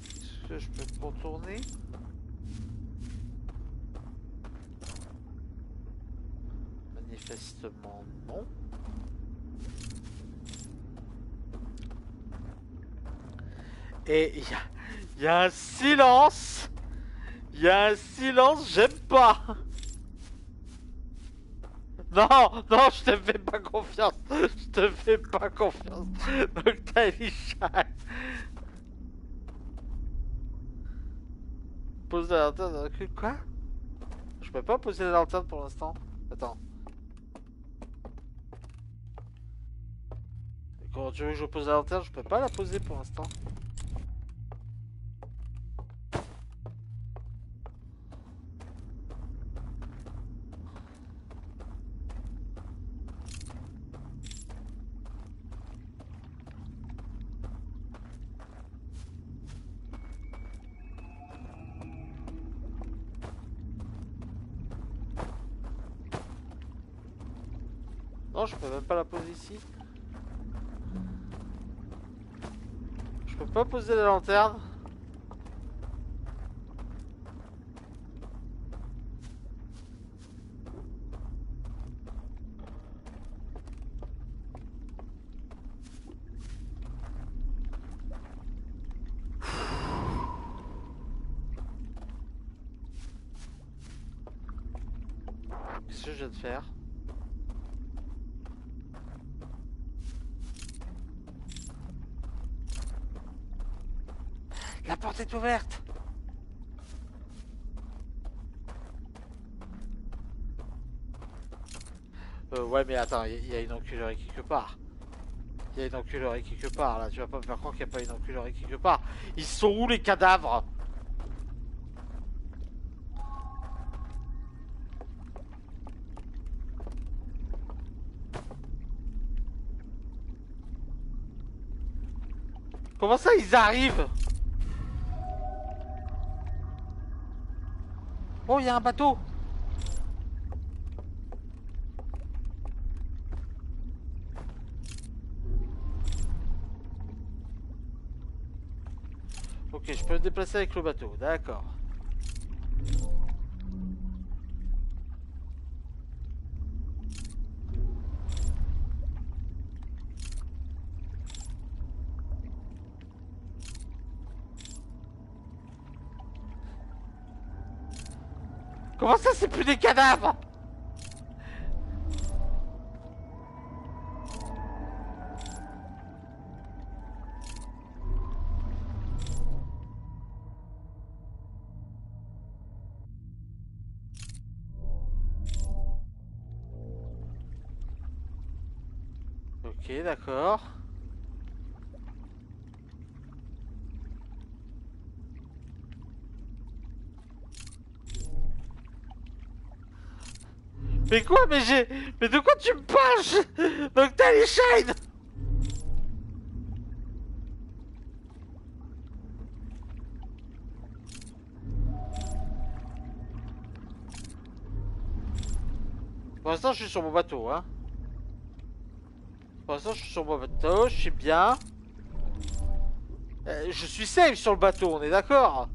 Est-ce que je peux contourner? Manifestement non. Et il y a un silence. Il y a un silence, j'aime pas. Non, non, je te fais pas confiance. Je te fais pas confiance. Donc t'as Elisha. Pose la lanterne dans le cul. Quoi? Je peux pas poser la lanterne pour l'instant. Attends. Comment tu veux que je pose la lanterne? Je peux pas la poser pour l'instant. Non, je peux même pas la poser ici. Je peux pas poser la lanterne. Qu'est-ce que je viens de faire? La porte est ouverte. Ouais, mais attends, il y a une enculerie quelque part. Il y a une enculerie quelque part, là. Tu vas pas me faire croire qu'il n'y a pas une enculerie quelque part. Ils sont où, les cadavres? Comment ça, ils arrivent? Oh, il y a un bateau. Ok, je peux me déplacer avec le bateau, d'accord. Comment ça, c'est plus des cadavres? Ok. Ok, d'accord. Mais quoi? Mais j'ai... Mais de quoi tu me parles? Donc t'as les shines. Pour l'instant, je suis sur mon bateau, hein. Pour l'instant, je suis sur mon bateau, je suis bien. Je suis safe sur le bateau, on est d'accord?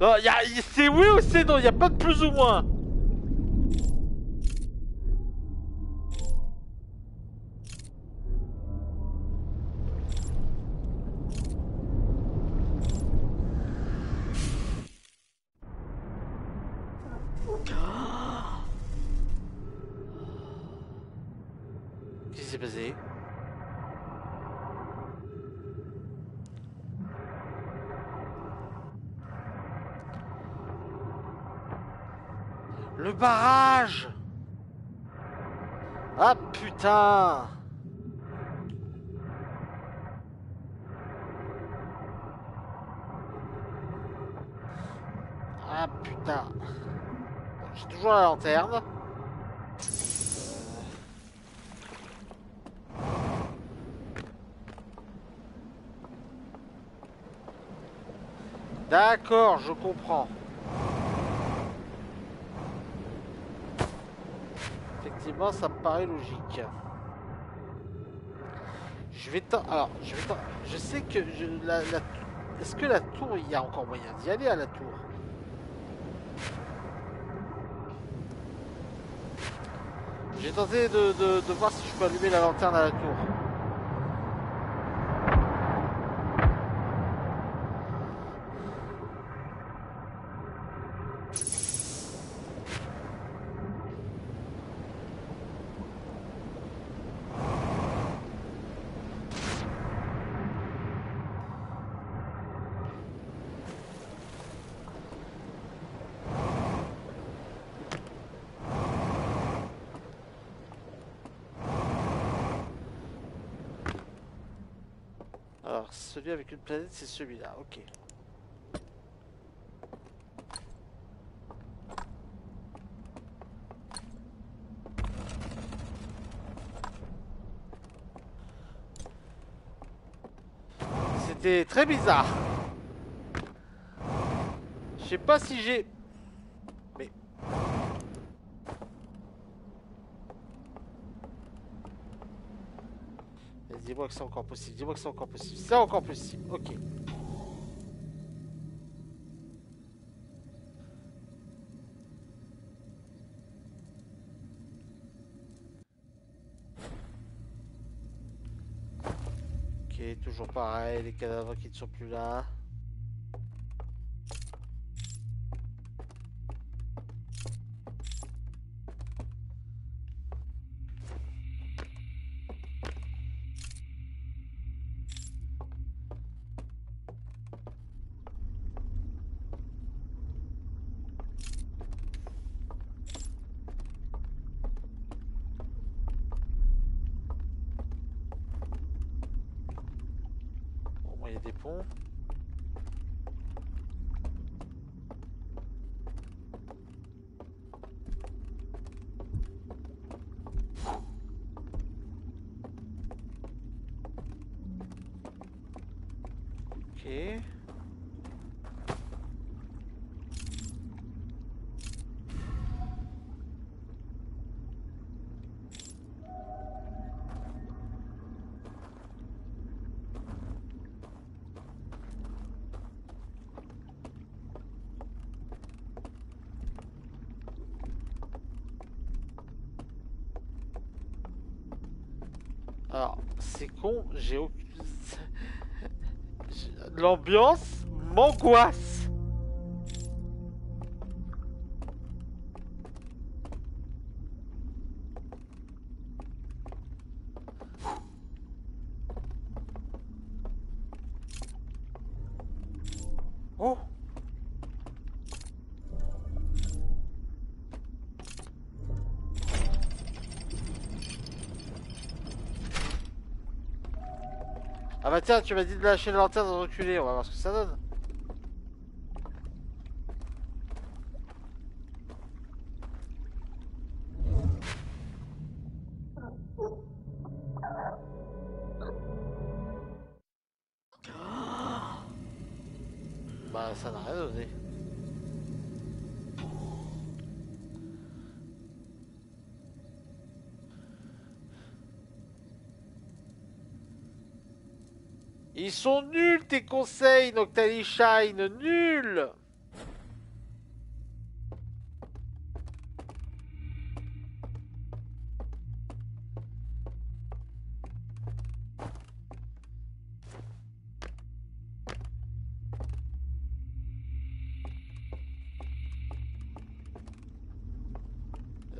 Non, c'est oui ou c'est non, y a pas de plus ou moins. Qu'est-ce qui s'est passé? Le barrage! Ah putain! Ah putain! Bon, j'ai toujours la lanterne. D'accord, je comprends. Effectivement, ça me paraît logique. Je vais t'en... Alors, je vais t'en... Je sais que Est-ce que la tour, il y a encore moyen d'y aller à la tour? J'ai tenté de voir si je peux allumer la lanterne à la tour. Alors, celui avec une planète, c'est celui-là, ok. C'était très bizarre. Je sais pas si j'ai... Mais... Dis-moi que c'est encore possible, dis-moi que c'est encore possible. C'est encore possible, ok. Ok, toujours pareil, les cadavres qui ne sont plus là. Bon, moi, il y a des ponts. Ok. Alors, c'est con, j'ai aucune... L'ambiance m'angoisse. Oh, Ah bah tiens, tu m'as dit de lâcher la lanterne de reculer, on va voir ce que ça donne. Bah ça n'a rien donné. Ils sont nuls tes conseils, Noctali Shine, nuls.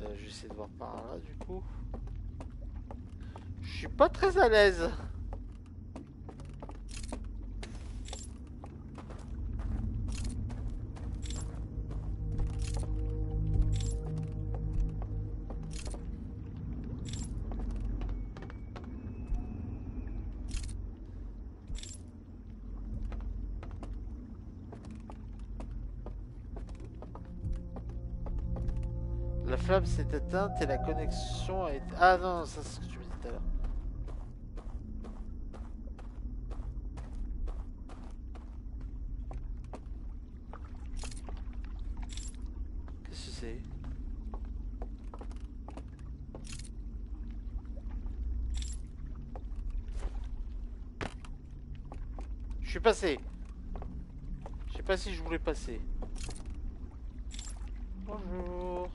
Je vais essayer de voir par là du coup. Je suis pas très à l'aise. La flamme s'est éteinte et la connexion a été... Ah non, ça c'est ce que tu me dis tout à l'heure. Qu'est-ce que c'est? Je suis passé. Je sais pas si je voulais passer. Bonjour.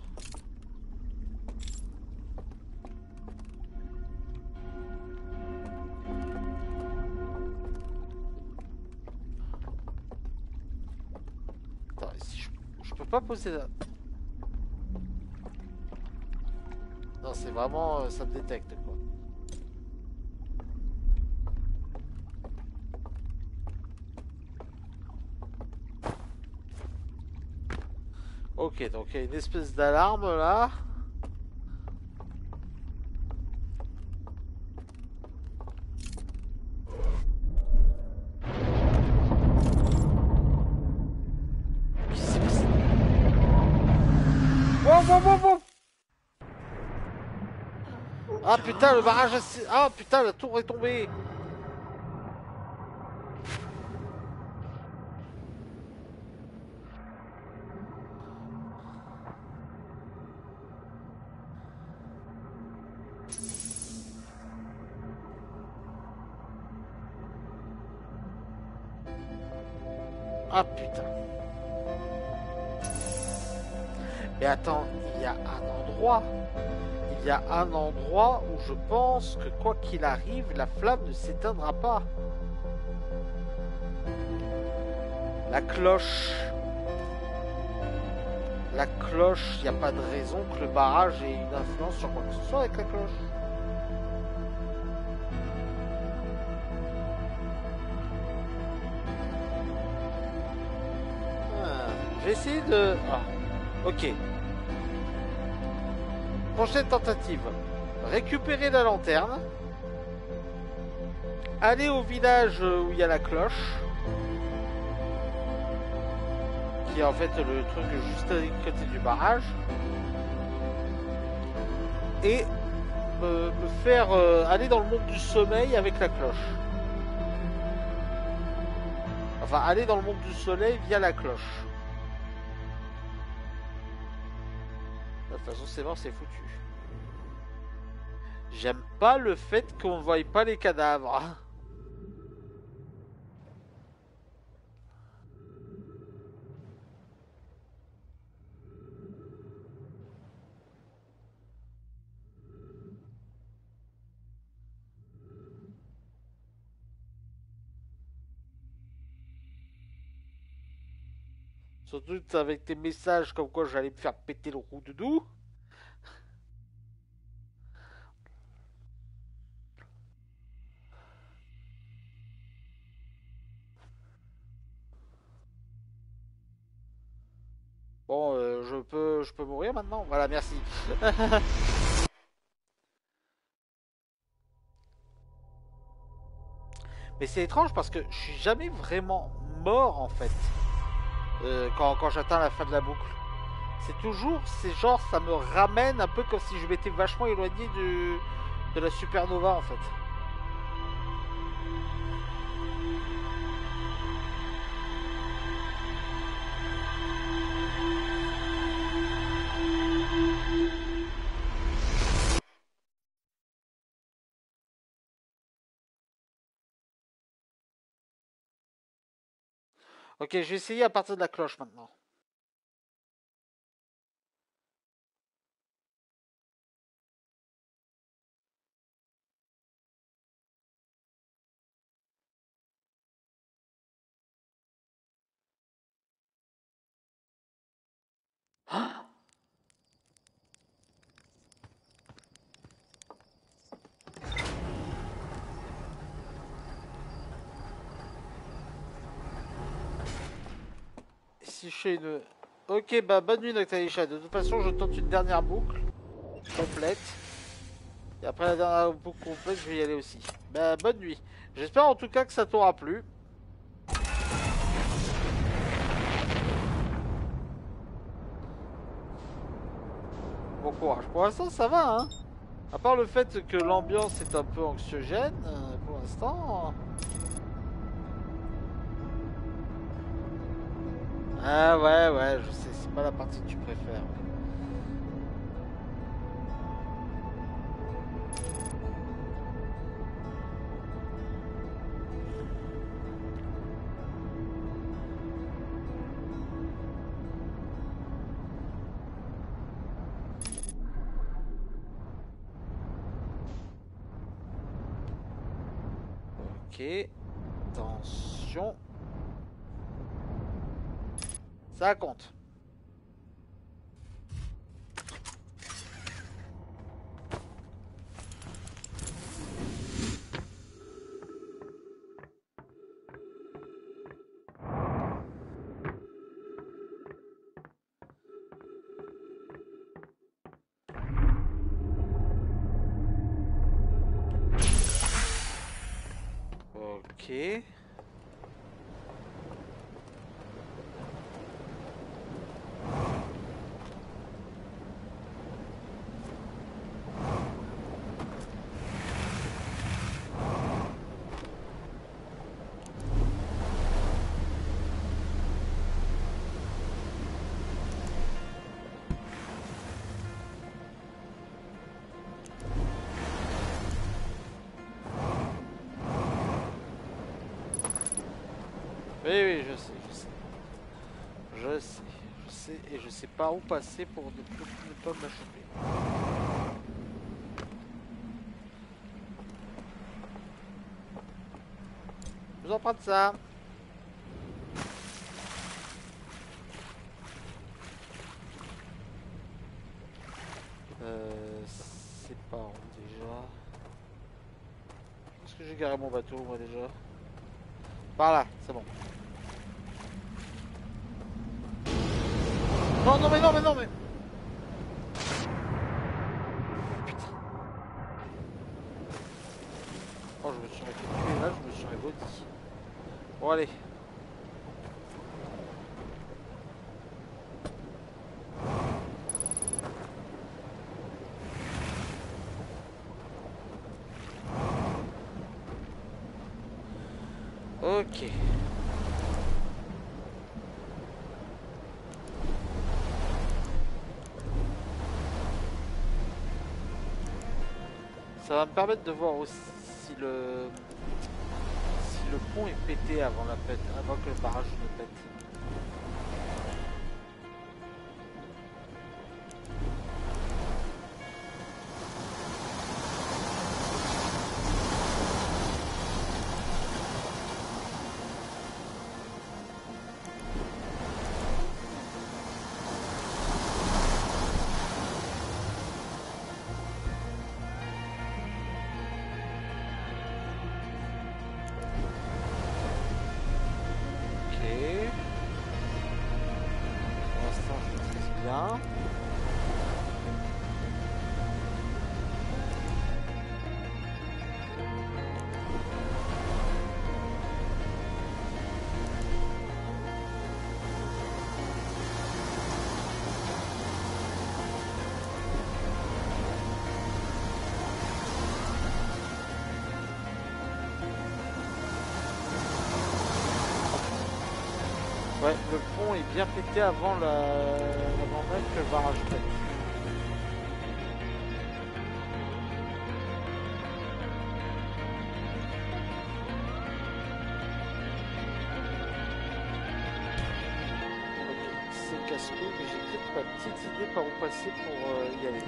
Attends, si je peux pas poser là. Non, c'est vraiment... ça me détecte quoi. Ok, donc il y a une espèce d'alarme là. Qu'est-ce qui s'est passé? Wow, wow, wow, wow. Ah putain, le barrage Ah putain, la tour est tombée. Ah putain. Mais attends, il y a un endroit. Il y a un endroit où je pense que quoi qu'il arrive, la flamme ne s'éteindra pas. La cloche. La cloche, il n'y a pas de raison que le barrage ait une influence sur quoi que ce soit avec la cloche. Je vais essayer de... Ah, ok. Prochaine tentative. Récupérer la lanterne. Aller au village où il y a la cloche. Qui est en fait le truc juste à côté du barrage. Et me faire aller dans le monde du sommeil avec la cloche. Enfin, aller dans le monde du soleil via la cloche. De toute façon, c'est mort, c'est foutu. J'aime pas le fait qu'on ne voie pas les cadavres. Surtout avec tes messages comme quoi j'allais me faire péter le roux doudou. Bon, je peux mourir maintenant. Voilà, merci. Mais c'est étrange parce que je suis jamais vraiment mort en fait quand j'atteins la fin de la boucle. C'est toujours, c'est genre, ça me ramène un peu comme si je m'étais vachement éloigné de la supernova en fait. Ok, je vais essayer à partir de la cloche maintenant. Si je fais une... Ok, bah bonne nuit Noctalisha. De toute façon, je tente une dernière boucle complète. Et après la dernière boucle complète, je vais y aller aussi. Bah bonne nuit. J'espère en tout cas que ça t'aura plu. Bon courage. Pour l'instant, ça va, hein. À part le fait que l'ambiance est un peu anxiogène, pour l'instant... Ah ouais, ouais, je sais, c'est pas la partie que tu préfères. Ok, attention. Ça compte. Ok. Oui, oui, je sais, je sais. Je sais, je sais, et je sais pas où passer pour ne pas me la choper. Je vous en prends ça. C'est par où déjà? Est-ce que j'ai garé mon bateau, moi déjà? Par là, c'est bon. Non, non, mais non, mais non, mais... Oh, je me suis fait tuer là, je me suis maudit. Bon, allez. Ok. Ça va me permettre de voir aussi si le pont est pété avant la pète, avant que le barrage ne pète. Ok. Pour l'instant, je maîtrise bien. Ouais, le pont est bien pété avant avant même que le barrage pète. Ok, c'est casse-couille, mais j'ai peut-être ma petite idée par où passer pour y aller.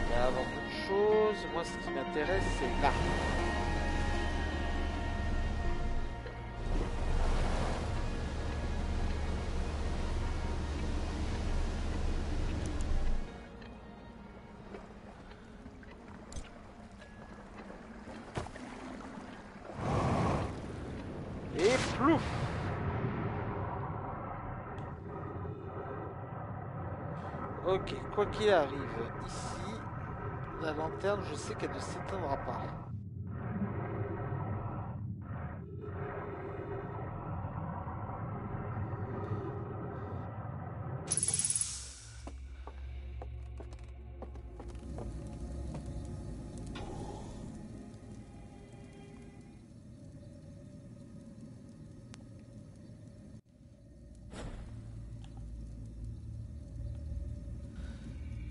Mais avant toute chose, moi ce qui m'intéresse c'est là. Et plouf! Ok, quoi qu'il arrive, ici, la lanterne, je sais qu'elle ne s'éteindra pas.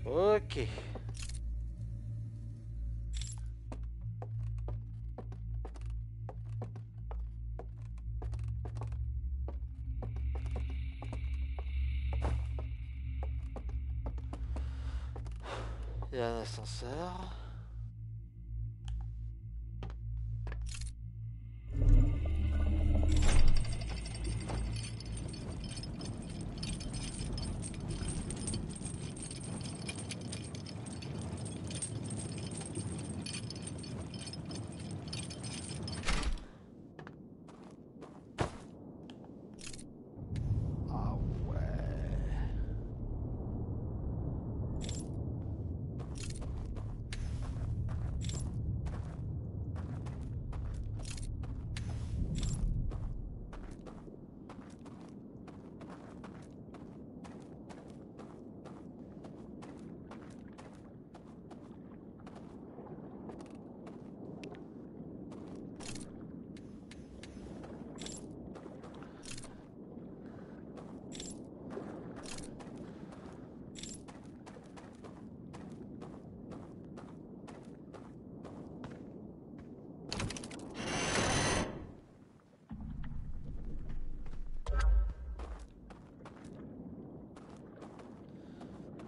Ok. Il y a un ascenseur. Ah ouais.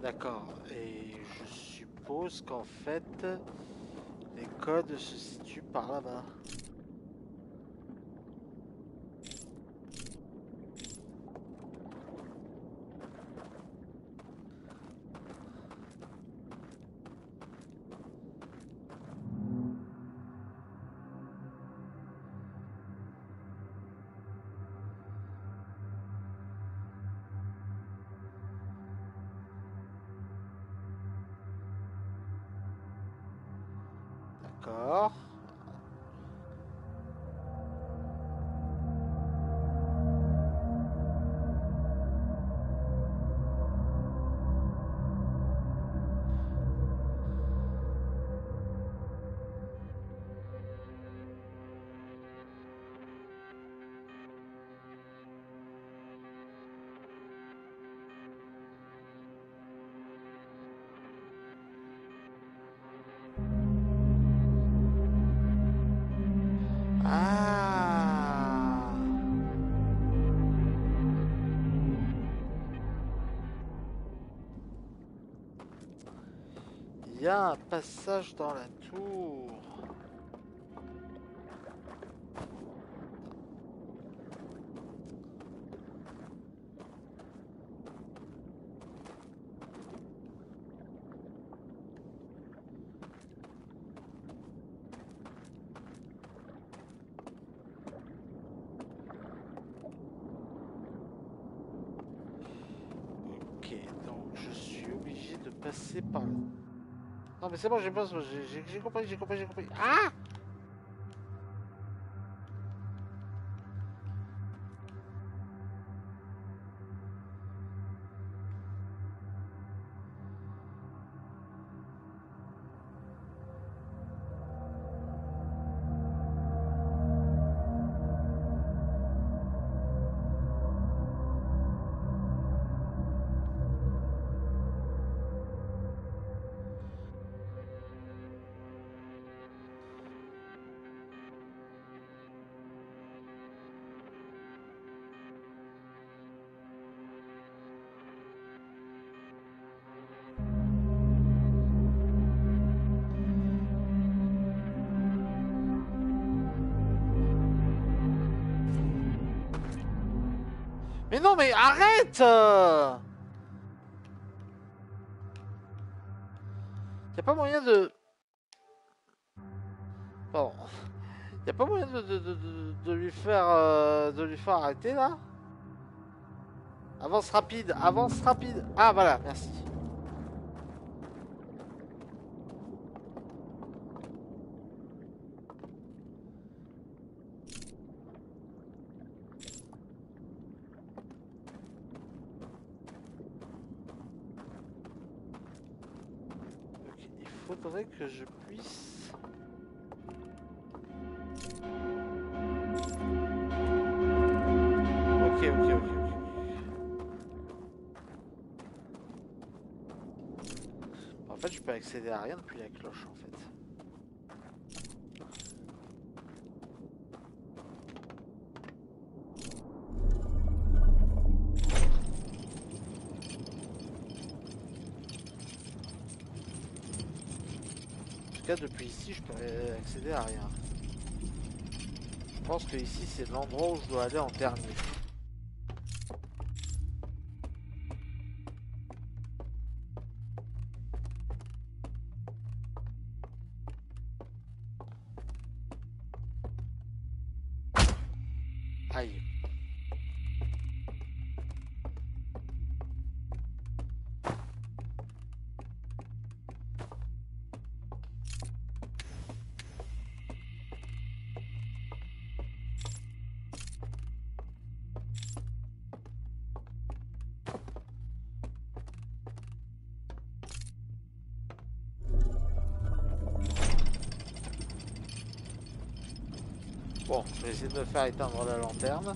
D'accord. Et je suppose qu'en fait, les codes se situent par là-bas. D'accord. Ah! Il y a un passage dans la tour. Ok, donc je suis obligé de passer par là. Non mais c'est bon, j'ai compris, j'ai compris, j'ai compris. Ah! Mais non, mais arrête y a pas moyen de... Pardon. Y a pas moyen de lui faire... de lui faire arrêter, là? Avance rapide, avance rapide. Ah, voilà, merci. Ok, il faudrait que je puisse... Ok, ok, ok, ok. En fait, je peux accéder à rien depuis la cloche, en fait. En tout cas, depuis ici, je peux accéder à rien. Je pense que ici, c'est l'endroit où je dois aller en dernier. Aïe. Bon, je vais essayer de me faire éteindre la lanterne.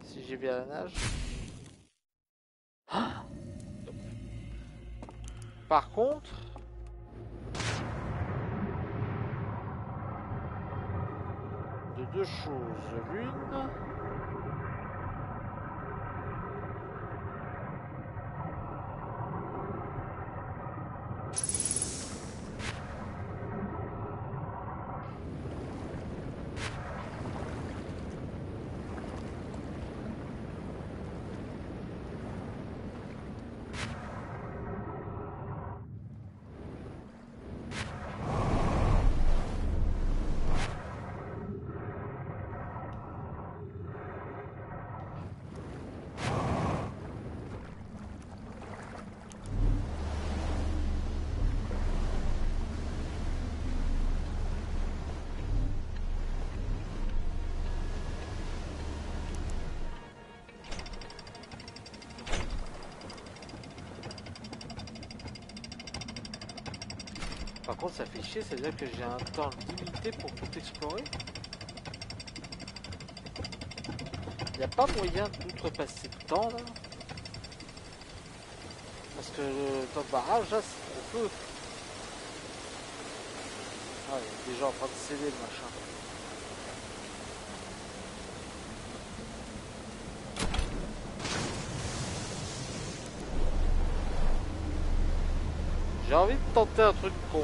Si j'y vais à la nage. Ah, par contre... De deux choses. L'une... Par contre, ça fait chier, c'est-à-dire que j'ai un temps limité pour tout explorer. Il n'y a pas moyen d'outrepasser le temps, là? Parce que le temps de barrage, là, c'est trop peu. Ah, il est déjà en train de céder, le machin. J'ai envie de tenter un truc con.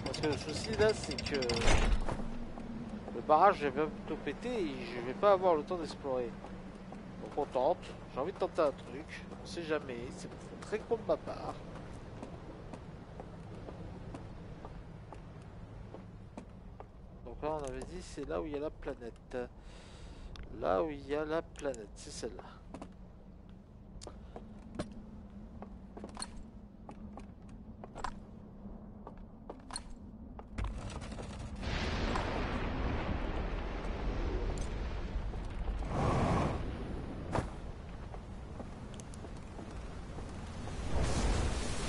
Parce que le souci là, c'est que le barrage va plutôt péter et je vais pas avoir le temps d'explorer. Donc on tente. J'ai envie de tenter un truc. On sait jamais. C'est très con de ma part. Donc là, on avait dit c'est là où il y a la planète. Là où il y a la planète, c'est celle-là.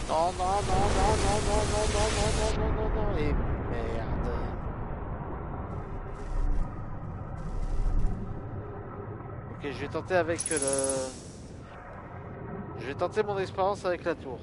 Non, non, non, non, non, non, non, non, non, non, non, non, non, non, et merde. Ok, je vais tenter avec le... Je vais tenter mon expérience avec la tour.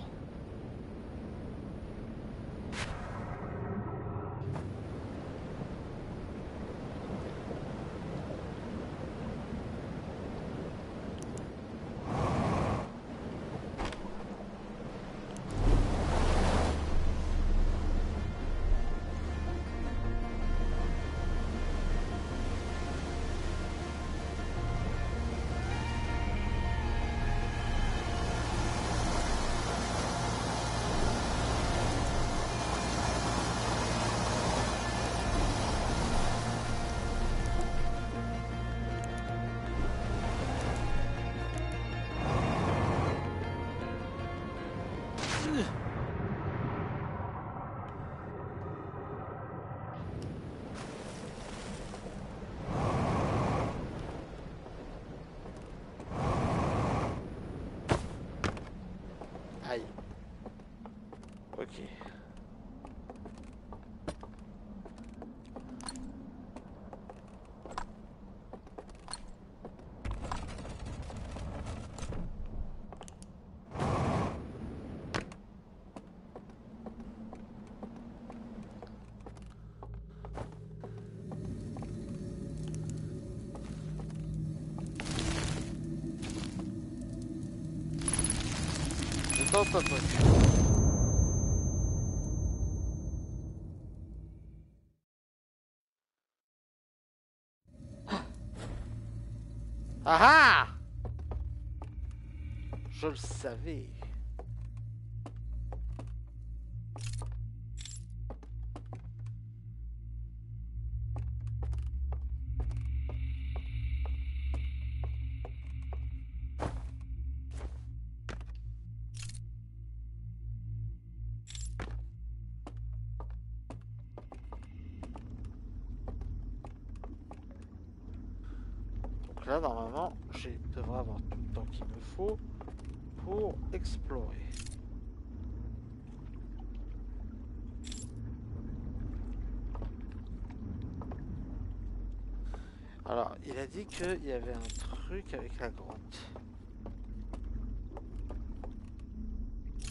Aïe. Ok. Je tente un truc. Ah ah! Je le savais. Donc là, normalement, je devrais avoir tout le temps qu'il me faut pour explorer. Alors, il a dit qu'il y avait un truc avec la grotte.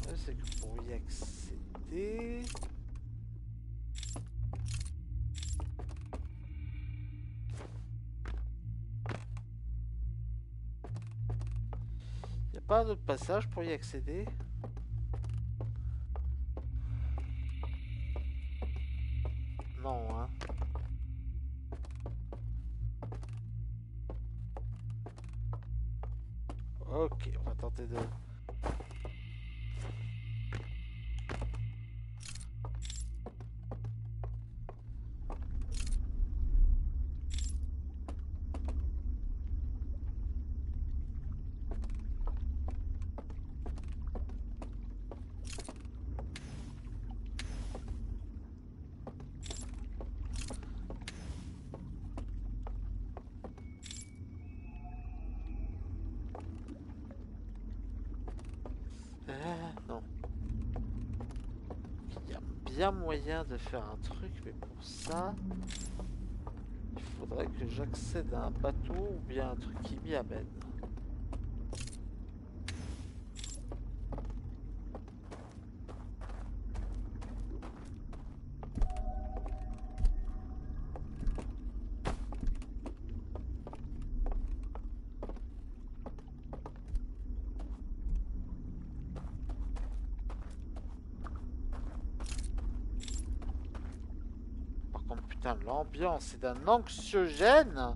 Ouais, c'est que pour y accéder... Il n'y a pas un autre passage pour y accéder? Non, hein. Ok, on va tenter de... Non. Il y a bien moyen de faire un truc, mais pour ça, il faudrait que j'accède à un bateau ou bien un truc qui m'y amène. Par contre, putain, l'ambiance est d'un anxiogène.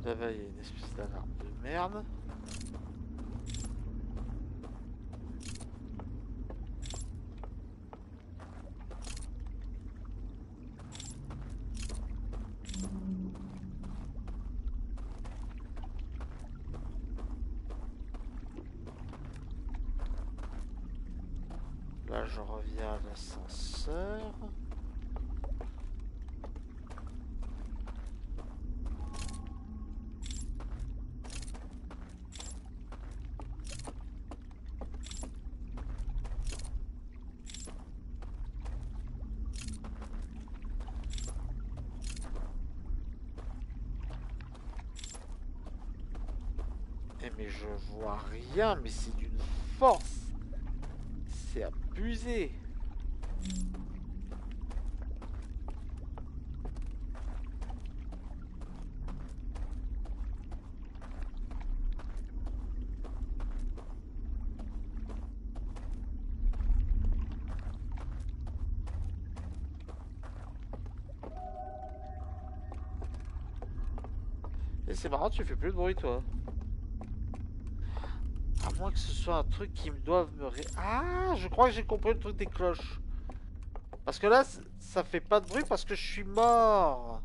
Là-bas, il y a une espèce d'alarme de merde. Là, je reviens à l'ascenseur. Mais je vois rien, mais c'est d'une force. C'est abusé. Et c'est marrant, tu fais plus de bruit, toi. À moins que ce soit un truc qui me doive me Ah, je crois que j'ai compris le truc des cloches. Parce que là, ça fait pas de bruit parce que je suis mort.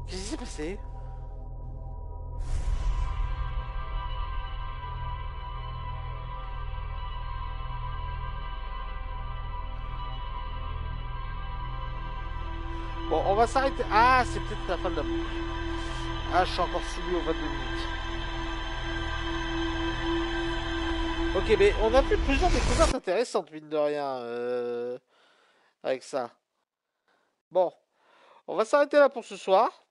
Qu'est-ce qui s'est passé? Bon, on va s'arrêter. Ah, c'est peut-être la fin de la boucle. Ah, je suis encore soumis aux 22 minutes. Ok, mais on a fait plusieurs découvertes intéressantes, mine de rien, avec ça. Bon, on va s'arrêter là pour ce soir.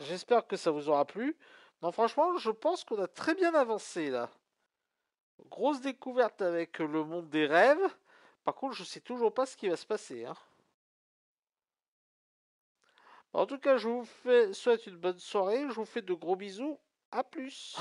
J'espère que ça vous aura plu. Non, franchement, je pense qu'on a très bien avancé là. Grosse découverte avec le monde des rêves. Par contre, je sais toujours pas ce qui va se passer, hein. En tout cas, je vous souhaite une bonne soirée. Je vous fais de gros bisous. À plus.